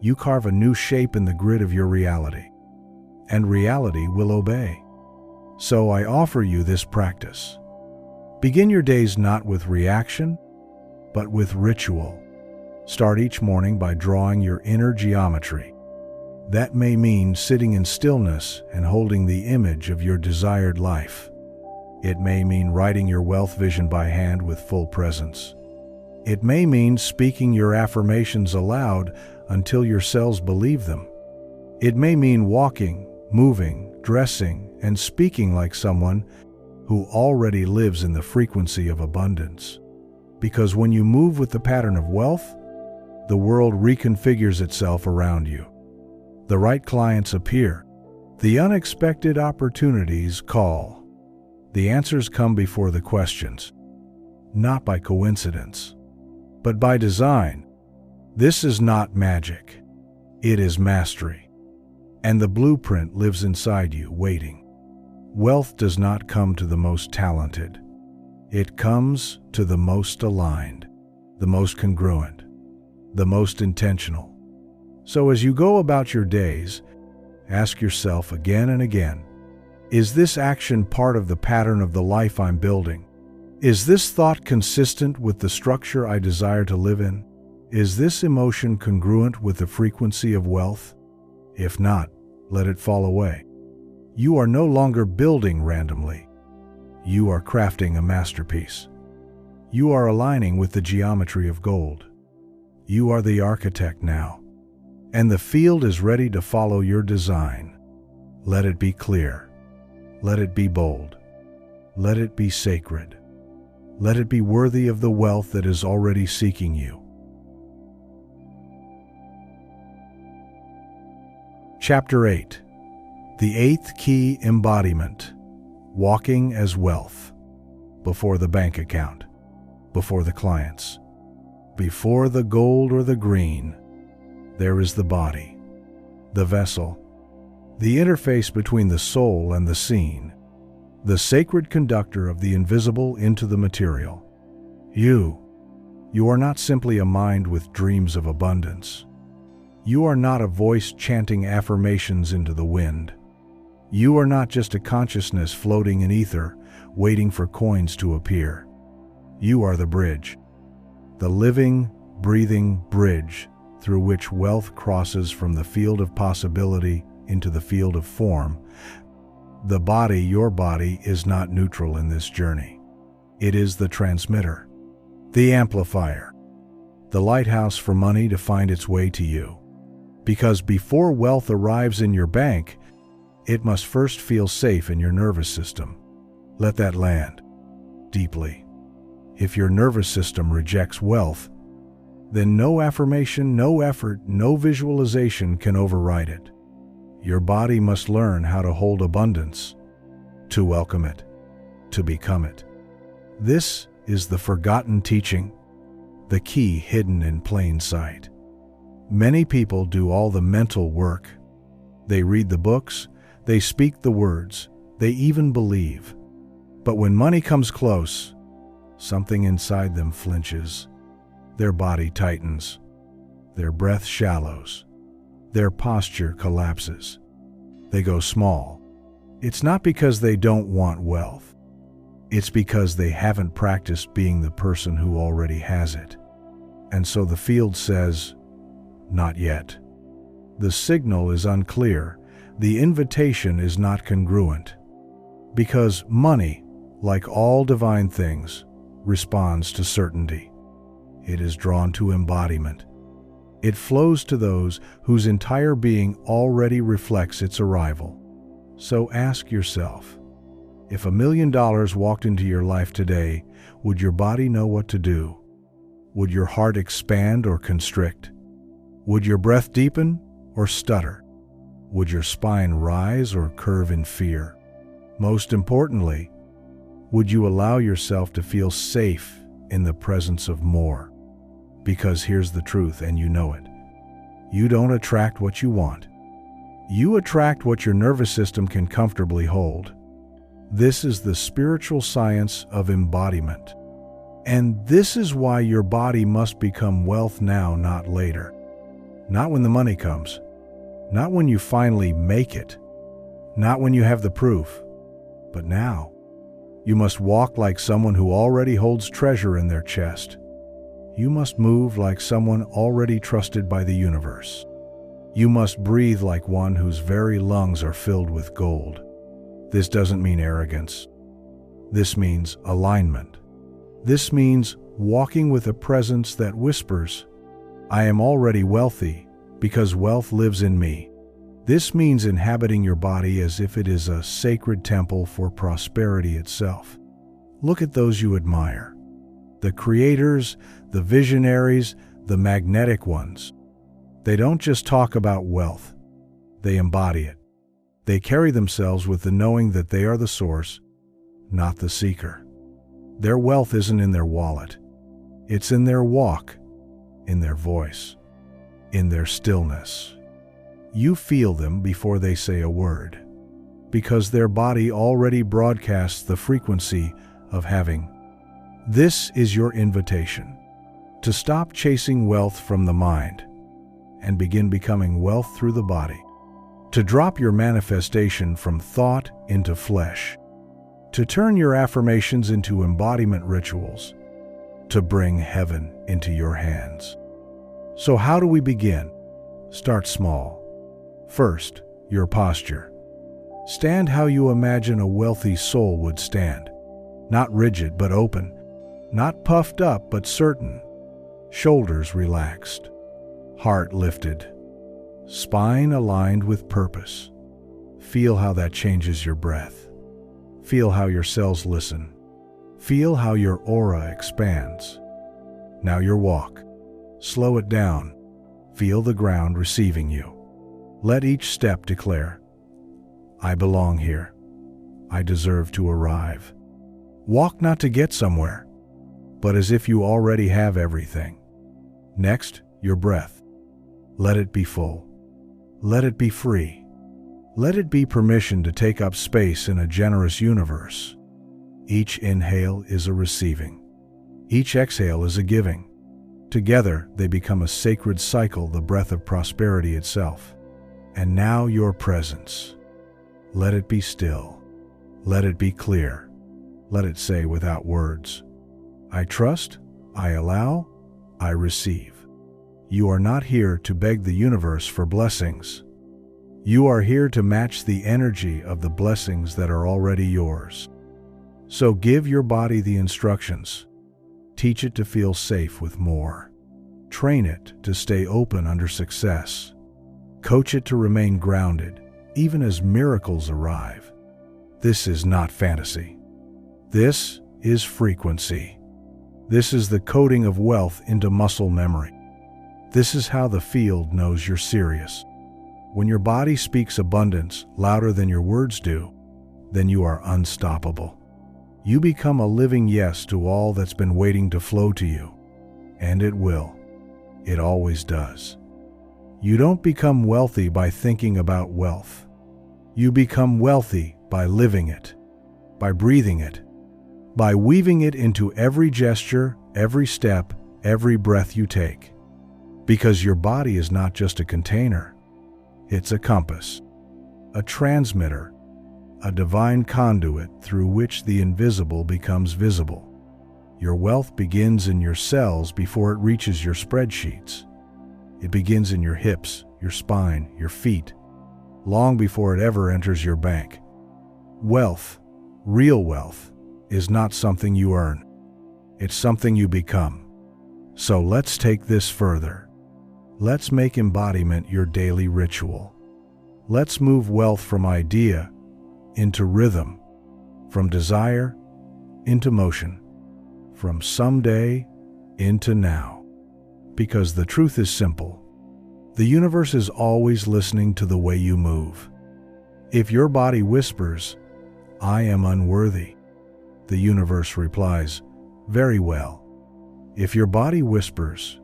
you carve a new shape in the grid of your reality. And reality will obey. So I offer you this practice. Begin your days not with reaction, but with ritual. Start each morning by drawing your inner geometry. That may mean sitting in stillness and holding the image of your desired life. It may mean writing your wealth vision by hand with full presence. It may mean speaking your affirmations aloud until your cells believe them. It may mean walking, moving, dressing, and speaking like someone who already lives in the frequency of abundance. Because when you move with the pattern of wealth, the world reconfigures itself around you. The right clients appear. The unexpected opportunities call. The answers come before the questions, not by coincidence, but by design. This is not magic. It is mastery. And the blueprint lives inside you, waiting. Wealth does not come to the most talented. It comes to the most aligned, the most congruent, the most intentional. So as you go about your days, ask yourself again and again, is this action part of the pattern of the life I'm building? Is this thought consistent with the structure I desire to live in? Is this emotion congruent with the frequency of wealth? If not, let it fall away. You are no longer building randomly. You are crafting a masterpiece. You are aligning with the geometry of gold. You are the architect now. And the field is ready to follow your design. Let it be clear. Let it be bold. Let it be sacred. Let it be worthy of the wealth that is already seeking you. Chapter 8. The eighth key embodiment. Walking as wealth. Before the bank account. Before the clients. Before the gold or the green. There is the body, the vessel, the interface between the soul and the seen, the sacred conductor of the invisible into the material. You are not simply a mind with dreams of abundance. You are not a voice chanting affirmations into the wind. You are not just a consciousness floating in ether, waiting for coins to appear. You are the bridge. The living, breathing bridge through which wealth crosses from the field of possibility into the field of form. The body, your body, is not neutral in this journey. It is the transmitter, the amplifier, the lighthouse for money to find its way to you. Because before wealth arrives in your bank, it must first feel safe in your nervous system. Let that land deeply. If your nervous system rejects wealth, then no affirmation, no effort, no visualization can override it. Your body must learn how to hold abundance, to welcome it, to become it. This is the forgotten teaching, the key hidden in plain sight. Many people do all the mental work. They read the books, they speak the words, they even believe. But when money comes close, something inside them flinches. Their body tightens. Their breath shallows. Their posture collapses. They go small. It's not because they don't want wealth. It's because they haven't practiced being the person who already has it. And so the field says, not yet. The signal is unclear. The invitation is not congruent. Because money, like all divine things, responds to certainty. It is drawn to embodiment. It flows to those whose entire being already reflects its arrival. So ask yourself, if $1 million walked into your life today, would your body know what to do? Would your heart expand or constrict? Would your breath deepen or stutter? Would your spine rise or curve in fear? Most importantly, would you allow yourself to feel safe in the presence of more? Because here's the truth, and you know it. You don't attract what you want. You attract what your nervous system can comfortably hold. This is the spiritual science of embodiment. And this is why your body must become wealth now, not later. Not when the money comes. Not when you finally make it. Not when you have the proof. But now. You must walk like someone who already holds treasure in their chest. You must move like someone already trusted by the universe. You must breathe like one whose very lungs are filled with gold. This doesn't mean arrogance. This means alignment. This means walking with a presence that whispers, I am already wealthy because wealth lives in me. This means inhabiting your body as if it is a sacred temple for prosperity itself. Look at those you admire. The creators, the visionaries, the magnetic ones. They don't just talk about wealth. They embody it. They carry themselves with the knowing that they are the source, not the seeker. Their wealth isn't in their wallet. It's in their walk, in their voice, in their stillness. You feel them before they say a word, because their body already broadcasts the frequency of having. This is your invitation to stop chasing wealth from the mind and begin becoming wealth through the body, to drop your manifestation from thought into flesh, to turn your affirmations into embodiment rituals, to bring heaven into your hands. So how do we begin? Start small. First, your posture. Stand how you imagine a wealthy soul would stand. Not rigid but open. Not puffed up but certain. Shoulders relaxed. Heart lifted. Spine aligned with purpose. Feel how that changes your breath. Feel how your cells listen. Feel how your aura expands. Now your walk. Slow it down. Feel the ground receiving you. Let each step declare, I belong here. I deserve to arrive. Walk not to get somewhere, but as if you already have everything. Next, your breath. Let it be full. Let it be free. Let it be permission to take up space in a generous universe. Each inhale is a receiving. Each exhale is a giving. Together, they become a sacred cycle, the breath of prosperity itself. And now your presence. Let it be still. Let it be clear. Let it say without words, I trust, I allow, I receive. You are not here to beg the universe for blessings. You are here to match the energy of the blessings that are already yours. So give your body the instructions. Teach it to feel safe with more. Train it to stay open under success. Coach it to remain grounded, even as miracles arrive. This is not fantasy. This is frequency. This is the coding of wealth into muscle memory. This is how the field knows you're serious. When your body speaks abundance louder than your words do, then you are unstoppable. You become a living yes to all that's been waiting to flow to you. And it will. It always does. You don't become wealthy by thinking about wealth. You become wealthy by living it, by breathing it, by weaving it into every gesture, every step, every breath you take. Because your body is not just a container. It's a compass, a transmitter, a divine conduit through which the invisible becomes visible. Your wealth begins in your cells before it reaches your spreadsheets. It begins in your hips, your spine, your feet, long before it ever enters your bank. Wealth, real wealth, is not something you earn. It's something you become. So let's take this further. Let's make embodiment your daily ritual. Let's move wealth from idea into rhythm, from desire into motion, from someday into now. Because the truth is simple. The universe is always listening to the way you move. If your body whispers, I am unworthy, the universe replies, very well. If your body whispers,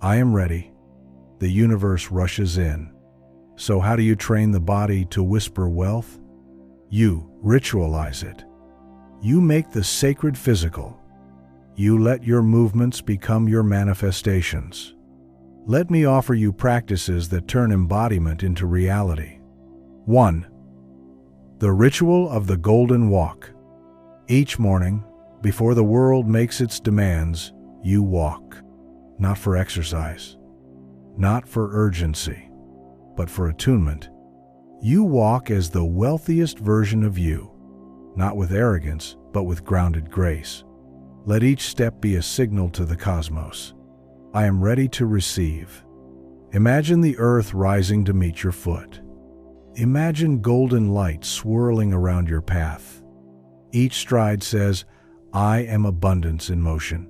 I am ready, the universe rushes in. So how do you train the body to whisper wealth? You ritualize it. You make the sacred physical. You let your movements become your manifestations. Let me offer you practices that turn embodiment into reality. 1. The ritual of the golden walk. Each morning, before the world makes its demands, you walk. Not for exercise, not for urgency, but for attunement. You walk as the wealthiest version of you, not with arrogance, but with grounded grace. Let each step be a signal to the cosmos. I am ready to receive. Imagine the earth rising to meet your foot. Imagine golden light swirling around your path. Each stride says, I am abundance in motion.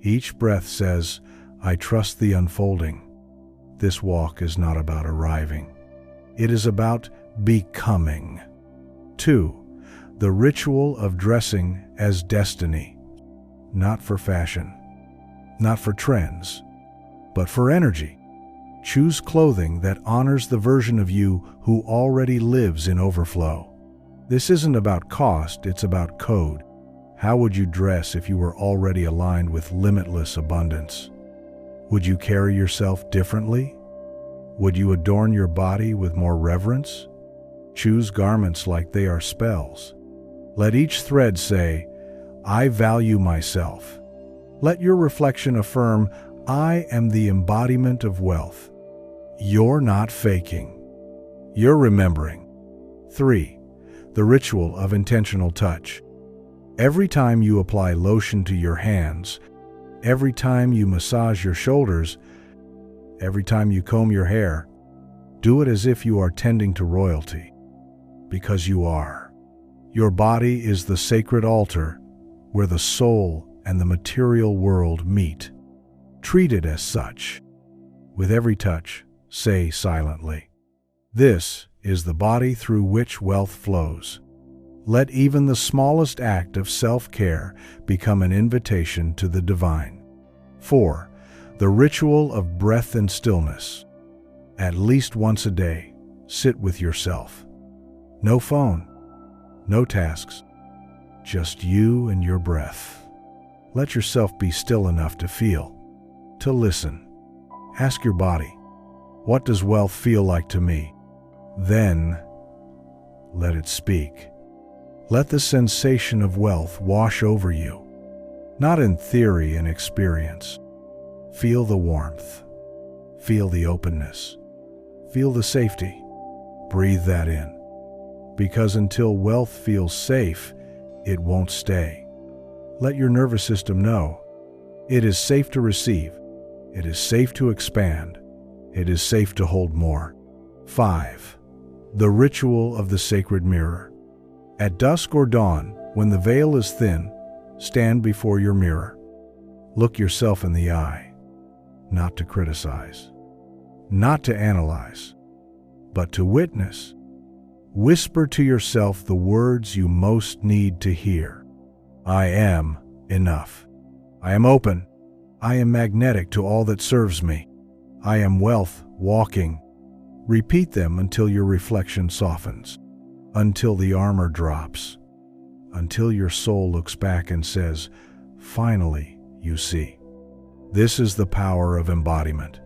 Each breath says, I trust the unfolding. This walk is not about arriving. It is about becoming. 2. The ritual of dressing as destiny. Not for fashion, not for trends, but for energy. Choose clothing that honors the version of you who already lives in overflow. This isn't about cost, it's about code. How would you dress if you were already aligned with limitless abundance? Would you carry yourself differently? Would you adorn your body with more reverence? Choose garments like they are spells. Let each thread say, I value myself. Let your reflection affirm, I am the embodiment of wealth. You're not faking. You're remembering. 3. The ritual of intentional touch. Every time you apply lotion to your hands, every time you massage your shoulders, every time you comb your hair, do it as if you are tending to royalty. Because you are. Your body is the sacred altar where the soul and the material world meet. Treat it as such. With every touch, say silently, this is the body through which wealth flows. Let even the smallest act of self-care become an invitation to the divine. 4. The ritual of breath and stillness. At least once a day, sit with yourself. No phone, no tasks, just you and your breath. Let yourself be still enough to feel, to listen. Ask your body, what does wealth feel like to me? Then, Let it speak. Let the sensation of wealth wash over you, not in theory and experience. Feel the warmth. Feel the openness. Feel the safety. Breathe that in. Because until wealth feels safe, it won't stay. Let your nervous system know it is safe to receive. It is safe to expand. It is safe to hold more. 5. The ritual of the sacred mirror. At dusk or dawn, when the veil is thin, stand before your mirror. Look yourself in the eye, not to criticize, not to analyze, but to witness. Whisper to yourself the words you most need to hear. I am enough. I am open. I am magnetic to all that serves me. I am wealth walking. Repeat them until your reflection softens, until the armor drops, until your soul looks back and says, finally, you see. This is the power of embodiment.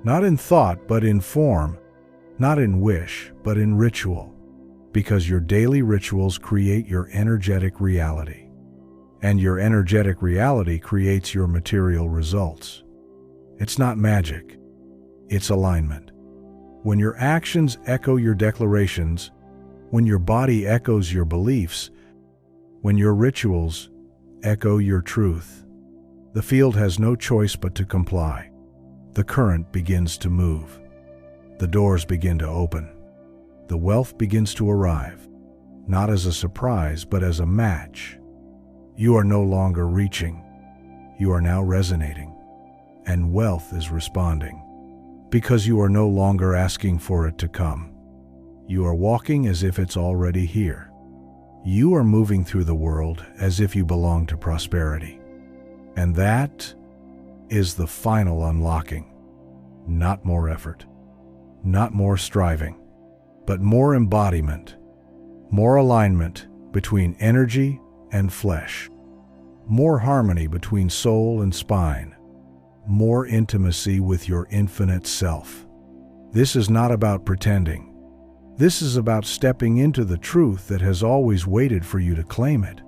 Not in thought, but in form. Not in wish, but in ritual. Because your daily rituals create your energetic reality. And your energetic reality creates your material results. It's not magic. It's alignment. When your actions echo your declarations, when your body echoes your beliefs, when your rituals echo your truth, the field has no choice but to comply. The current begins to move. The doors begin to open. The wealth begins to arrive, not as a surprise, but as a match. You are no longer reaching. You are now resonating. And wealth is responding. Because you are no longer asking for it to come. You are walking as if it's already here. You are moving through the world as if you belong to prosperity. And that is the final unlocking. Not more effort, not more striving, but more embodiment, more alignment between energy and flesh, more harmony between soul and spine, more intimacy with your infinite self. This is not about pretending. This is about stepping into the truth that has always waited for you to claim it.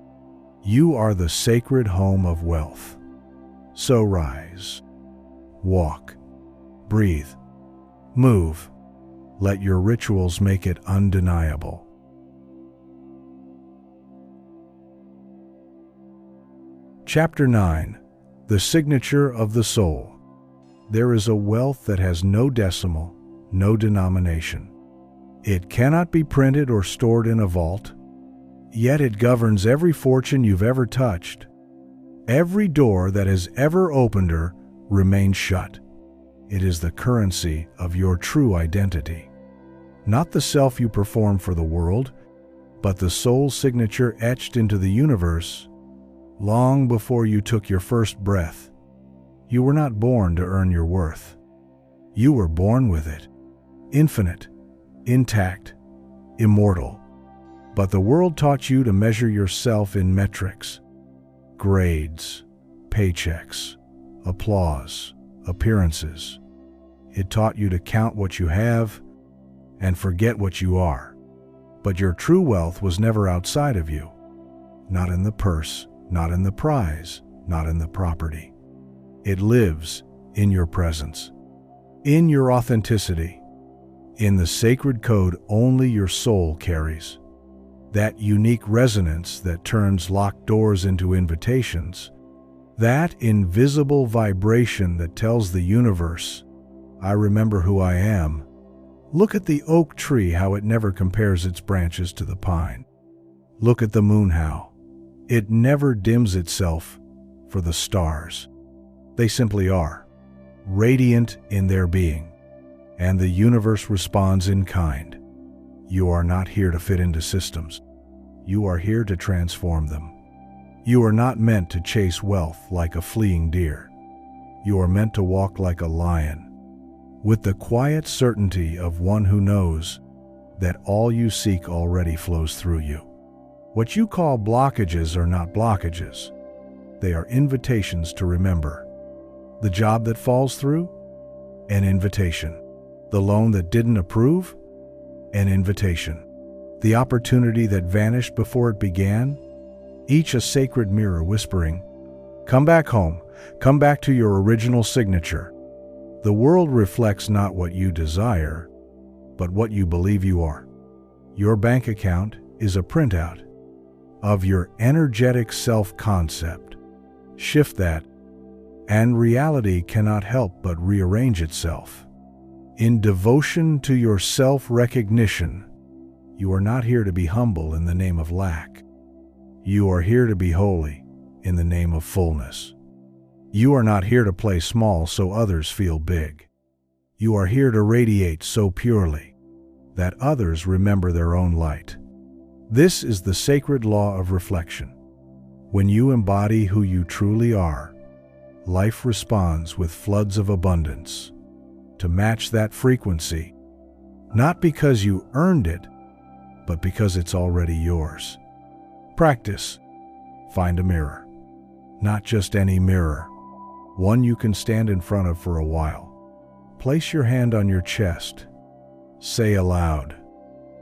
You are the sacred home of wealth. So rise, walk, breathe, move. Let your rituals make it undeniable. Chapter 9. The Signature of the Soul. There is a wealth that has no decimal, no denomination. It cannot be printed or stored in a vault, yet it governs every fortune you've ever touched. Every door that has ever opened her remains shut. It is the currency of your true identity. Not the self you perform for the world, but the soul signature etched into the universe long before you took your first breath. You were not born to earn your worth. You were born with it, infinite, intact, immortal. But the world taught you to measure yourself in metrics, grades, paychecks, applause, appearances. It taught you to count what you have and forget what you are. But your true wealth was never outside of you. Not in the purse, not in the prize, not in the property. It lives in your presence, in your authenticity, in the sacred code only your soul carries. That unique resonance that turns locked doors into invitations. That invisible vibration that tells the universe, I remember who I am. Look at the oak tree, how it never compares its branches to the pine. Look at the moon, how it never dims itself for the stars. They simply are, radiant in their being, and the universe responds in kind. You are not here to fit into systems. You are here to transform them. You are not meant to chase wealth like a fleeing deer. You are meant to walk like a lion, with the quiet certainty of one who knows that all you seek already flows through you. What you call blockages are not blockages. They are invitations to remember. The job that falls through? An invitation. The loan that didn't approve? An invitation. the opportunity that vanished before it began, each a sacred mirror whispering, "Come back home, come back to your original signature." The world reflects not what you desire, but what you believe you are. Your bank account is a printout of your energetic self-concept. Shift that, and reality cannot help but rearrange itself. In devotion to your self-recognition, you are not here to be humble in the name of lack. You are here to be holy in the name of fullness. You are not here to play small so others feel big. You are here to radiate so purely that others remember their own light. This is the sacred law of reflection. When you embody who you truly are, life responds with floods of abundance to match that frequency, not because you earned it, but because it's already yours. Practice. Find a mirror. Not just any mirror, one you can stand in front of for a while. Place your hand on your chest. Say aloud,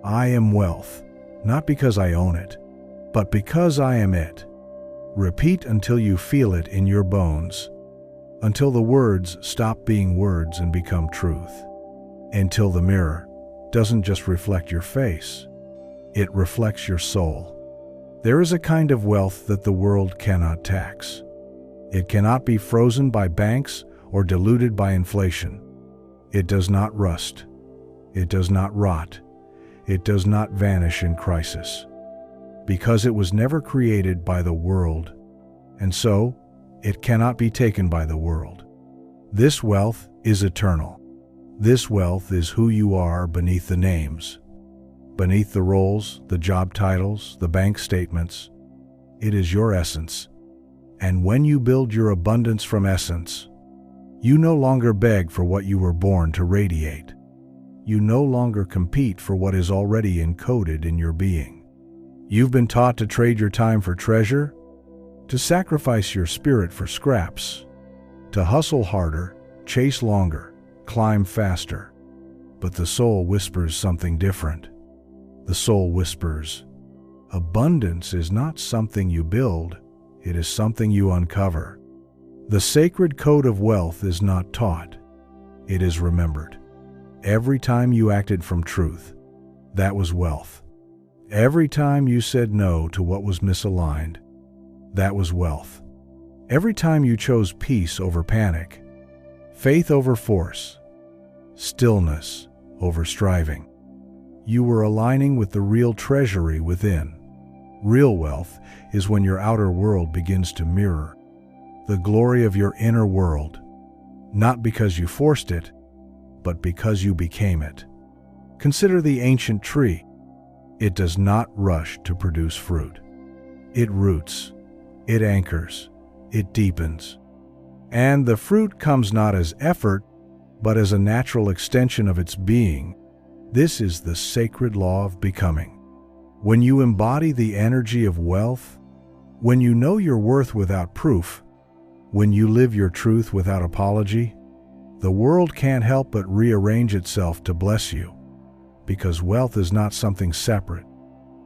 "I am wealth, not because I own it, but because I am it." Repeat until you feel it in your bones, until the words stop being words and become truth, until the mirror doesn't just reflect your face, it reflects your soul. There is a kind of wealth that the world cannot tax. It cannot be frozen by banks or diluted by inflation. It does not rust. It does not rot. It does not vanish in crisis. Because it was never created by the world, and so it cannot be taken by the world. This wealth is eternal. This wealth is who you are beneath the names, beneath the roles, the job titles, the bank statements. It is your essence. And when you build your abundance from essence, you no longer beg for what you were born to radiate. You no longer compete for what is already encoded in your being. You've been taught to trade your time for treasure, to sacrifice your spirit for scraps, to hustle harder, chase longer, climb faster. But the soul whispers something different. The soul whispers, abundance is not something you build, it is something you uncover. The sacred code of wealth is not taught, it is remembered. Every time you acted from truth, that was wealth. Every time you said no to what was misaligned, that was wealth. Every time you chose peace over panic, faith over force, stillness over striving, you were aligning with the real treasury within. Real wealth is when your outer world begins to mirror the glory of your inner world, not because you forced it, but because you became it. Consider the ancient tree. It does not rush to produce fruit. It roots, it anchors, it deepens. And the fruit comes not as effort, but as a natural extension of its being. This is the sacred law of becoming. When you embody the energy of wealth, when you know your worth without proof, when you live your truth without apology, the world can't help but rearrange itself to bless you. Because wealth is not something separate,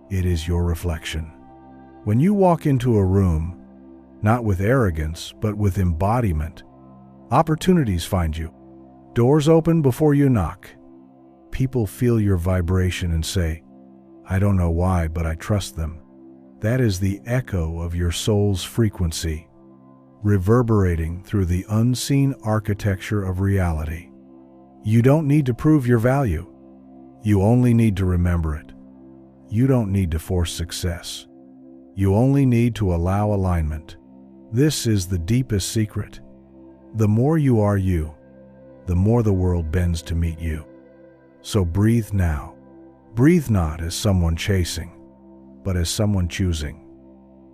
it is your reflection. When you walk into a room, not with arrogance, but with embodiment, opportunities find you. Doors open before you knock. People feel your vibration and say, "I don't know why, but I trust them." That is the echo of your soul's frequency, reverberating through the unseen architecture of reality. You don't need to prove your value. You only need to remember it. You don't need to force success. You only need to allow alignment. This is the deepest secret. The more you are you, the more the world bends to meet you. So breathe now. Breathe not as someone chasing, but as someone choosing.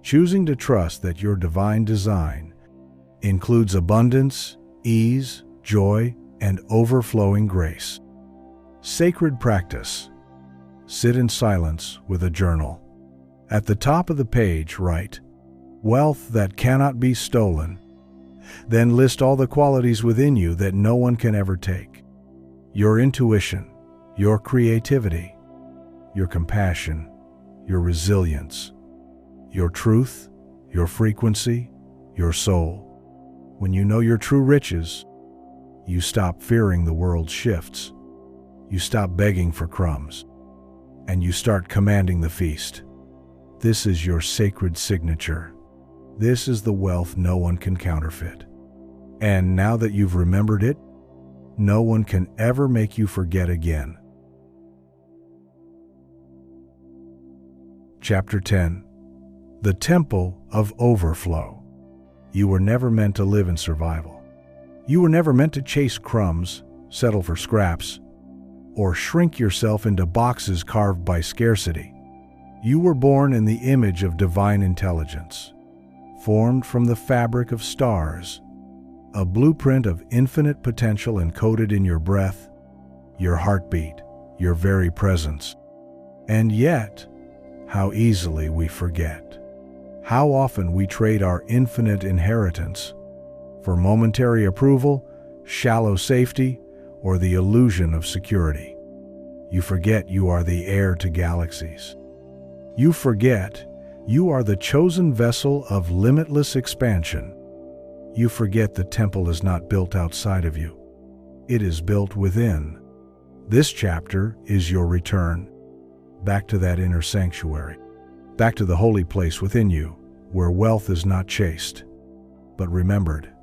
Choosing to trust that your divine design includes abundance, ease, joy, and overflowing grace. Sacred practice. Sit in silence with a journal. At the top of the page, write, "Wealth that cannot be stolen." Then list all the qualities within you that no one can ever take. Your intuition, your creativity, your compassion, your resilience, your truth, your frequency, your soul. When you know your true riches, you stop fearing the world's shifts. You stop begging for crumbs, and you start commanding the feast. This is your sacred signature. This is the wealth no one can counterfeit. And now that you've remembered it, no one can ever make you forget again. Chapter 10. The Temple of Overflow. You were never meant to live in survival. You were never meant to chase crumbs, settle for scraps, or shrink yourself into boxes carved by scarcity. You were born in the image of divine intelligence, formed from the fabric of stars, a blueprint of infinite potential encoded in your breath, your heartbeat, your very presence. And yet, how easily we forget. How often we trade our infinite inheritance for momentary approval, shallow safety, or the illusion of security. You forget you are the heir to galaxies. You forget you are the chosen vessel of limitless expansion. You forget the temple is not built outside of you. It is built within. This chapter is your return back to that inner sanctuary, back to the holy place within you, where wealth is not chased, but remembered.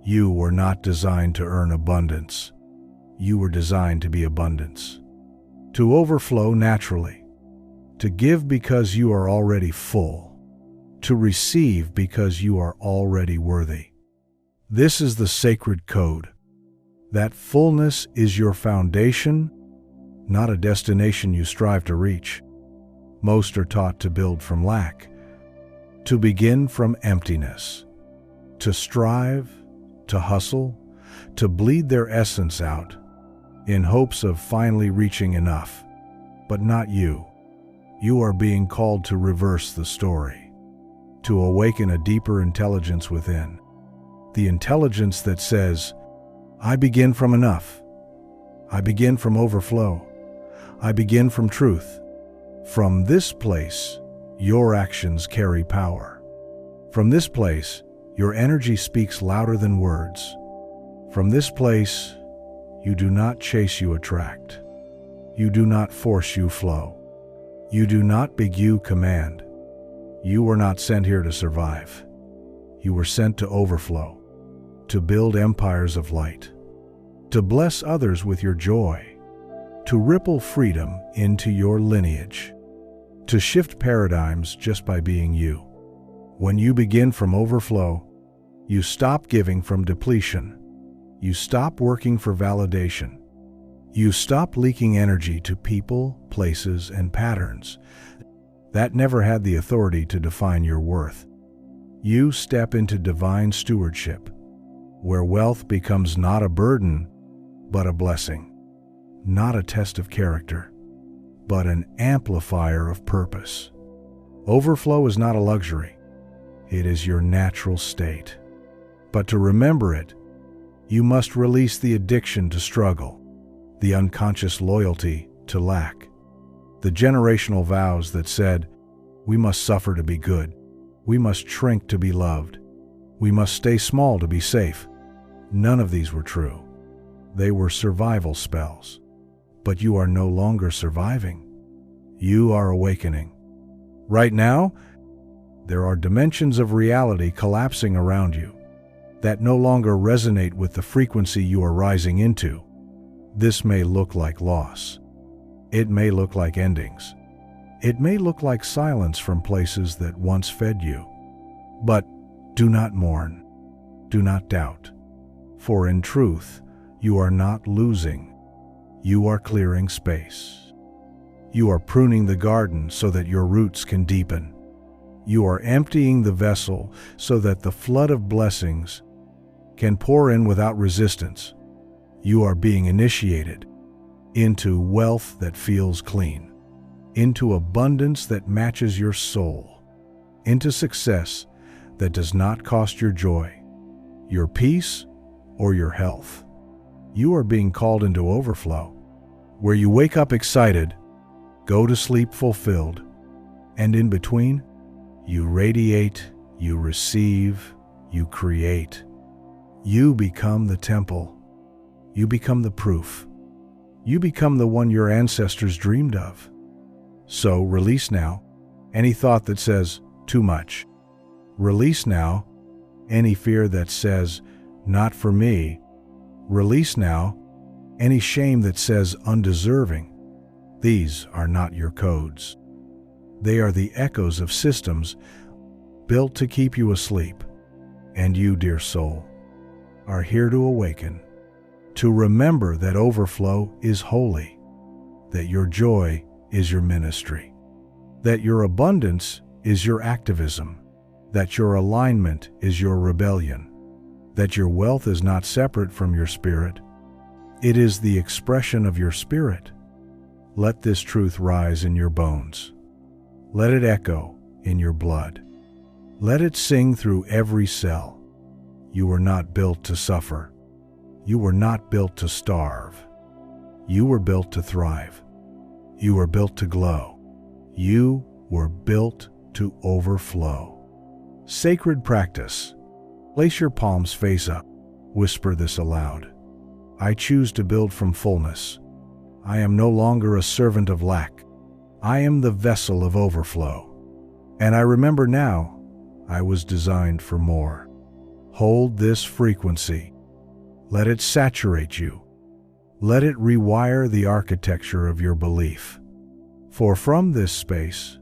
You were not designed to earn abundance. You were designed to be abundance, to overflow naturally, to give because you are already full, to receive because you are already worthy. This is the sacred code. That fullness is your foundation, not a destination you strive to reach. Most are taught to build from lack, to begin from emptiness, to strive, to hustle, to bleed their essence out, in hopes of finally reaching enough. But not you. You are being called to reverse the story, to awaken a deeper intelligence within. The intelligence that says, I begin from enough. I begin from overflow. I begin from truth. From this place, your actions carry power. From this place, your energy speaks louder than words. From this place, you do not chase, you attract. You do not force, you flow. You do not beg, you command. You were not sent here to survive. You were sent to overflow, to build empires of light, to bless others with your joy, to ripple freedom into your lineage, to shift paradigms just by being you. When you begin from overflow, you stop giving from depletion. You stop working for validation. You stop leaking energy to people, places, and patterns that never had the authority to define your worth. You step into divine stewardship, where wealth becomes not a burden, but a blessing. Not a test of character, but an amplifier of purpose. Overflow is not a luxury. It is your natural state. But to remember it, you must release the addiction to struggle, the unconscious loyalty to lack, the generational vows that said, we must suffer to be good, we must shrink to be loved, we must stay small to be safe. None of these were true. They were survival spells. But you are no longer surviving. You are awakening. Right now, there are dimensions of reality collapsing around you that no longer resonate with the frequency you are rising into. This may look like loss. It may look like endings. It may look like silence from places that once fed you. But do not mourn. Do not doubt. For in truth, you are not losing. You are clearing space. You are pruning the garden so that your roots can deepen. You are emptying the vessel so that the flood of blessings can pour in without resistance. You are being initiated into wealth that feels clean, into abundance that matches your soul, into success that does not cost your joy, your peace, or your health. You are being called into overflow, where you wake up excited, Go to sleep fulfilled. And in between, you radiate, you receive, you create. You become the temple. You become the proof. You become the one your ancestors dreamed of. So release now any thought that says, too much. Release now any fear that says, not for me. Release now any shame that says, undeserving. These are not your codes. They are the echoes of systems built to keep you asleep. And you, dear soul, are here to awaken, to remember that overflow is holy, that your joy is your ministry, that your abundance is your activism, that your alignment is your rebellion, that your wealth is not separate from your spirit. It is the expression of your spirit. Let this truth rise in your bones. Let it echo in your blood. Let it sing through every cell. You were not built to suffer. You were not built to starve. You were built to thrive. You were built to glow. You were built to overflow. Sacred practice. Place your palms face up. Whisper this aloud. I choose to build from fullness. I am no longer a servant of lack. I am the vessel of overflow. And I remember now, I was designed for more. Hold this frequency. Let it saturate you. Let it rewire the architecture of your belief. For from this space,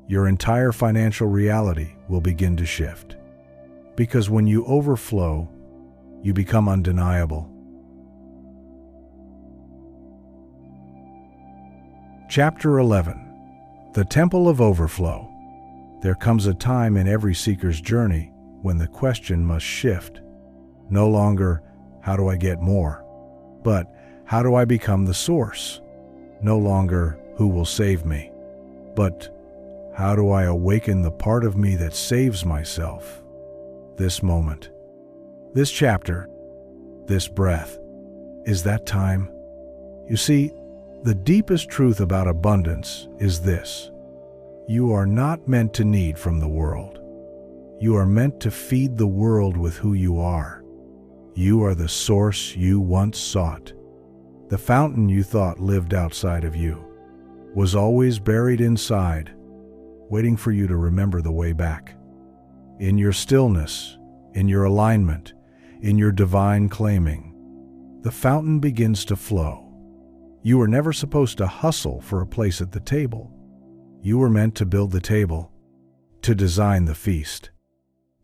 your entire financial reality will begin to shift. Because when you overflow, you become undeniable. Chapter 11. The Temple of Overflow. There comes a time in every seeker's journey when the question must shift. No longer, how do I get more? But, how do I become the source? No longer, who will save me? But, how do I awaken the part of me that saves myself? This moment, this chapter, this breath, is that time. You see, the deepest truth about abundance is this. You are not meant to need from the world. You are meant to feed the world with who you are. You are the source you once sought. The fountain you thought lived outside of you was always buried inside, waiting for you to remember the way back. In your stillness, in your alignment, in your divine claiming, the fountain begins to flow. You were never supposed to hustle for a place at the table. You were meant to build the table, to design the feast,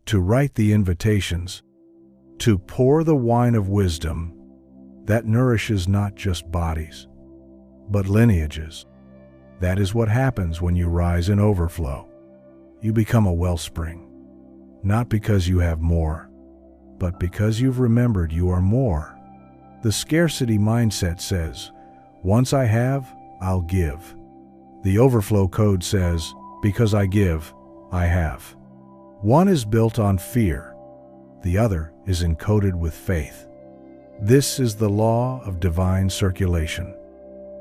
to write the invitations, to pour the wine of wisdom that nourishes not just bodies, but lineages. That is what happens when you rise in overflow. You become a wellspring, not because you have more, but because you've remembered you are more. The scarcity mindset says, once I have, I'll give. The overflow code says, because I give, I have. One is built on fear. The other is encoded with faith. This is the law of divine circulation.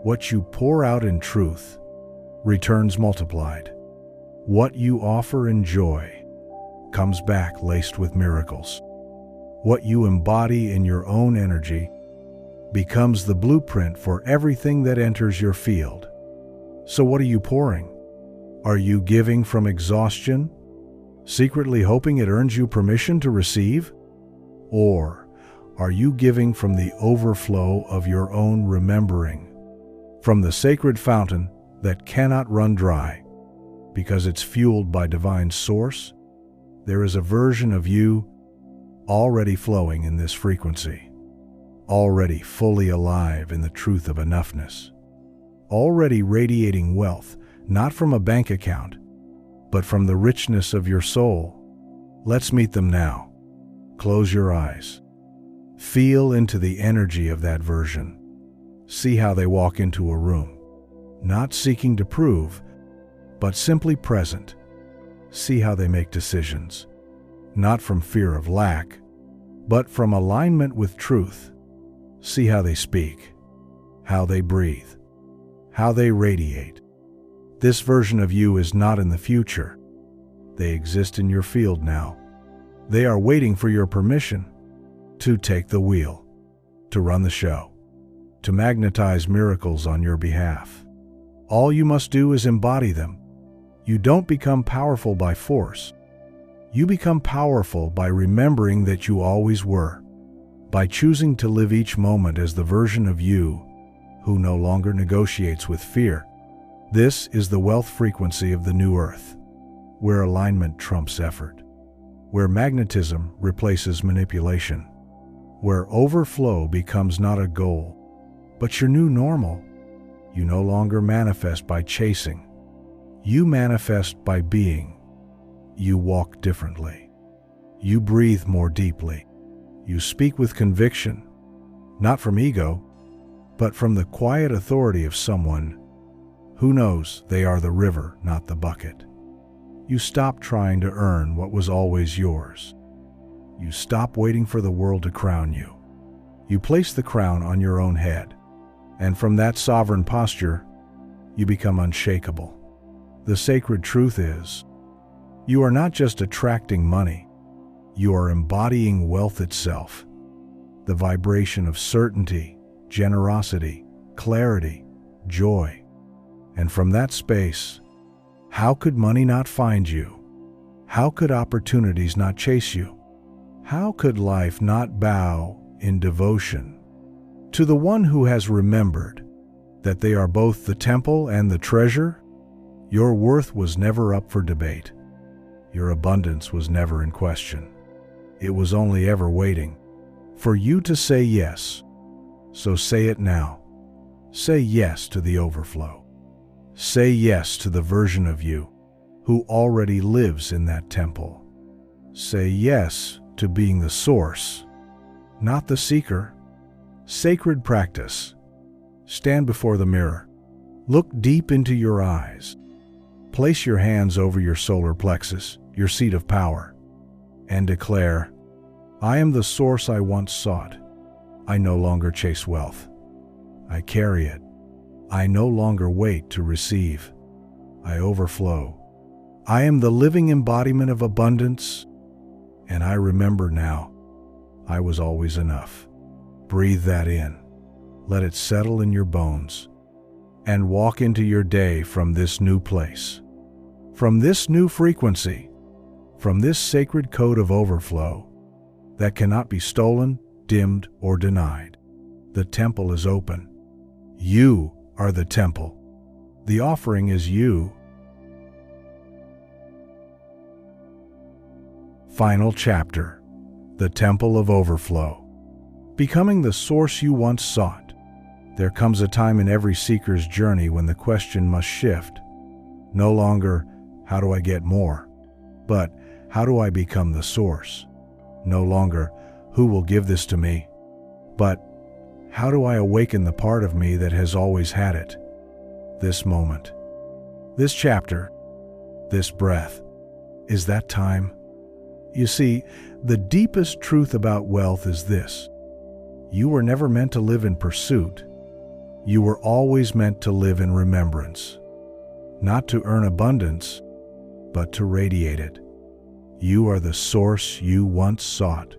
What you pour out in truth returns multiplied. What you offer in joy comes back laced with miracles. What you embody in your own energy becomes the blueprint for everything that enters your field. So what are you pouring? Are you giving from exhaustion, secretly hoping it earns you permission to receive? Or are you giving from the overflow of your own remembering, from the sacred fountain that cannot run dry, because it's fueled by divine source? There is a version of you already flowing in this frequency, already fully alive in the truth of enoughness, already radiating wealth, not from a bank account, but from the richness of your soul. Let's meet them now. Close your eyes. Feel into the energy of that version. See how they walk into a room, not seeking to prove, but simply present. See how they make decisions, not from fear of lack, but from alignment with truth. See how they speak, how they breathe, how they radiate. This version of you is not in the future. They exist in your field now. They are waiting for your permission to take the wheel, to run the show, to magnetize miracles on your behalf. All you must do is embody them. You don't become powerful by force. You become powerful by remembering that you always were, by choosing to live each moment as the version of you who no longer negotiates with fear. This is the wealth frequency of the new earth, where alignment trumps effort, where magnetism replaces manipulation, where overflow becomes not a goal, but your new normal. You no longer manifest by chasing. You manifest by being. You walk differently. You breathe more deeply. You speak with conviction, not from ego, but from the quiet authority of someone who knows they are the river, not the bucket. You stop trying to earn what was always yours. You stop waiting for the world to crown you. You place the crown on your own head, and from that sovereign posture, you become unshakable. The sacred truth is, you are not just attracting money, you are embodying wealth itself, the vibration of certainty, generosity, clarity, joy. And from that space, how could money not find you? How could opportunities not chase you? How could life not bow in devotion to the one who has remembered that they are both the temple and the treasure? Your worth was never up for debate. Your abundance was never in question. It was only ever waiting for you to say yes. So say it now. Say yes to the overflow. Say yes to the version of you who already lives in that temple. Say yes to being the source, not the seeker. Sacred practice. Stand before the mirror. Look deep into your eyes. Place your hands over your solar plexus, your seat of power, and declare, I am the source I once sought. I no longer chase wealth. I carry it. I no longer wait to receive. I overflow. I am the living embodiment of abundance, and I remember now, I was always enough. Breathe that in. Let it settle in your bones, and walk into your day from this new place, from this new frequency, from this sacred code of overflow that cannot be stolen, dimmed, or denied. The temple is open. You are the temple. The offering is you. Final chapter. The Temple of Overflow. Becoming the source you once sought. There comes a time in every seeker's journey when the question must shift. No longer, how do I get more? But, how do I become the source? No longer, who will give this to me? But, how do I awaken the part of me that has always had it? This moment, this chapter, this breath, is that time? You see, the deepest truth about wealth is this. You were never meant to live in pursuit. You were always meant to live in remembrance. Not to earn abundance, but to radiate it. You are the source you once sought.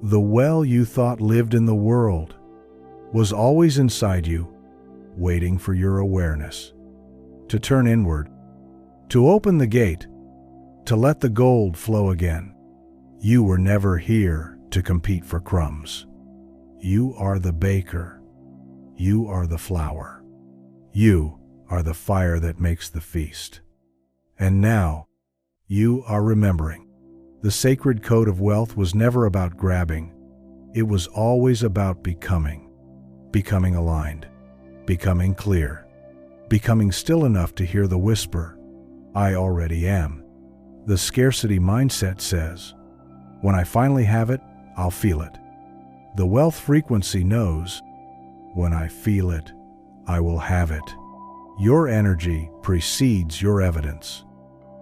The well you thought lived in the world was always inside you, waiting for your awareness. To turn inward, to open the gate, to let the gold flow again. You were never here to compete for crumbs. You are the baker. You are the flour. You are the fire that makes the feast. And now, you are remembering. The sacred code of wealth was never about grabbing. It was always about becoming. Becoming aligned. Becoming clear. Becoming still enough to hear the whisper, I already am. The scarcity mindset says, when I finally have it, I'll feel it. The wealth frequency knows, when I feel it, I will have it. Your energy precedes your evidence.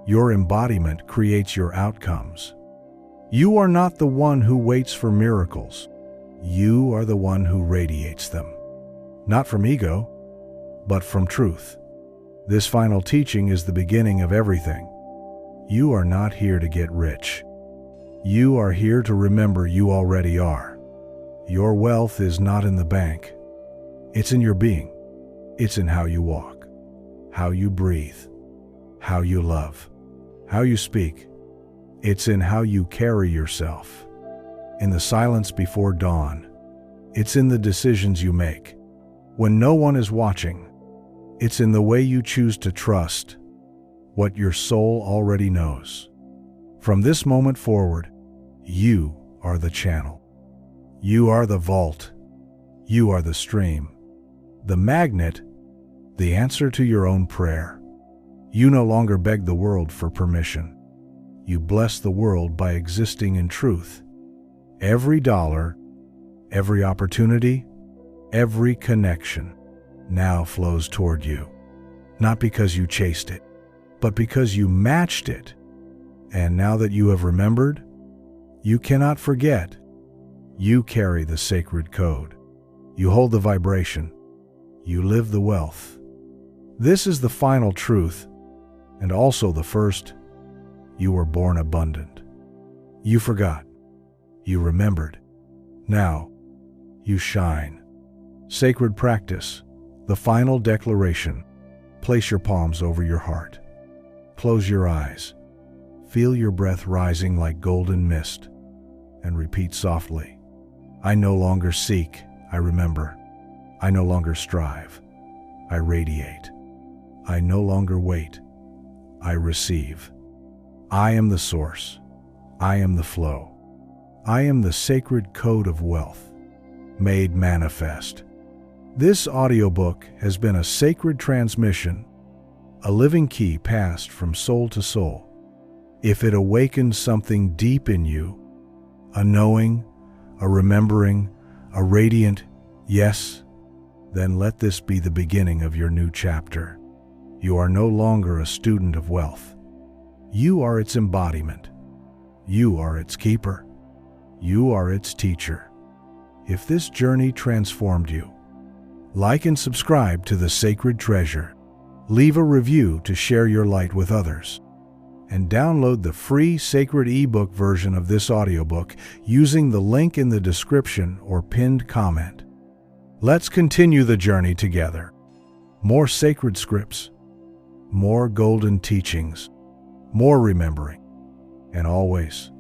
Your embodiment creates your outcomes. You are not the one who waits for miracles. You are the one who radiates them. Not from ego, but from truth. This final teaching is the beginning of everything. You are not here to get rich. You are here to remember you already are. Your wealth is not in the bank. It's in your being. It's in how you walk, how you breathe, how you love, how you speak. It's in how you carry yourself. In the silence before dawn. It's in the decisions you make. When no one is watching. It's in the way you choose to trust what your soul already knows. From this moment forward, you are the channel. You are the vault. You are the stream, the magnet, the answer to your own prayer. You no longer beg the world for permission. You bless the world by existing in truth. Every dollar, every opportunity, every connection now flows toward you. Not because you chased it, but because you matched it. And now that you have remembered, you cannot forget. You carry the sacred code. You hold the vibration. You live the wealth. This is the final truth, and also the first. You were born abundant. You forgot. You remembered. Now, you shine. Sacred practice. The final declaration. Place your palms over your heart. Close your eyes. Feel your breath rising like golden mist. And repeat softly. I no longer seek, I remember. I no longer strive, I radiate. I no longer wait, I receive. I am the source. I am the flow. I am the sacred code of wealth, made manifest. This audiobook has been a sacred transmission, a living key passed from soul to soul. If it awakens something deep in you, a knowing, a remembering, a radiant yes, then let this be the beginning of your new chapter. You are no longer a student of wealth. You are its embodiment. You are its keeper. You are its teacher. If this journey transformed you, like and subscribe to The Sacred Treasure. Leave a review to share your light with others. And download the free sacred ebook version of this audiobook using the link in the description or pinned comment. Let's continue the journey together. More sacred scripts, more golden teachings, more remembering, and always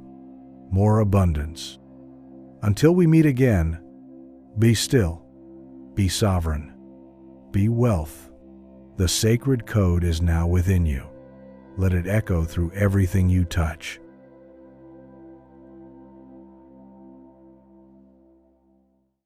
more abundance. Until we meet again, be still, be sovereign, be wealth. The sacred code is now within you. Let it echo through everything you touch.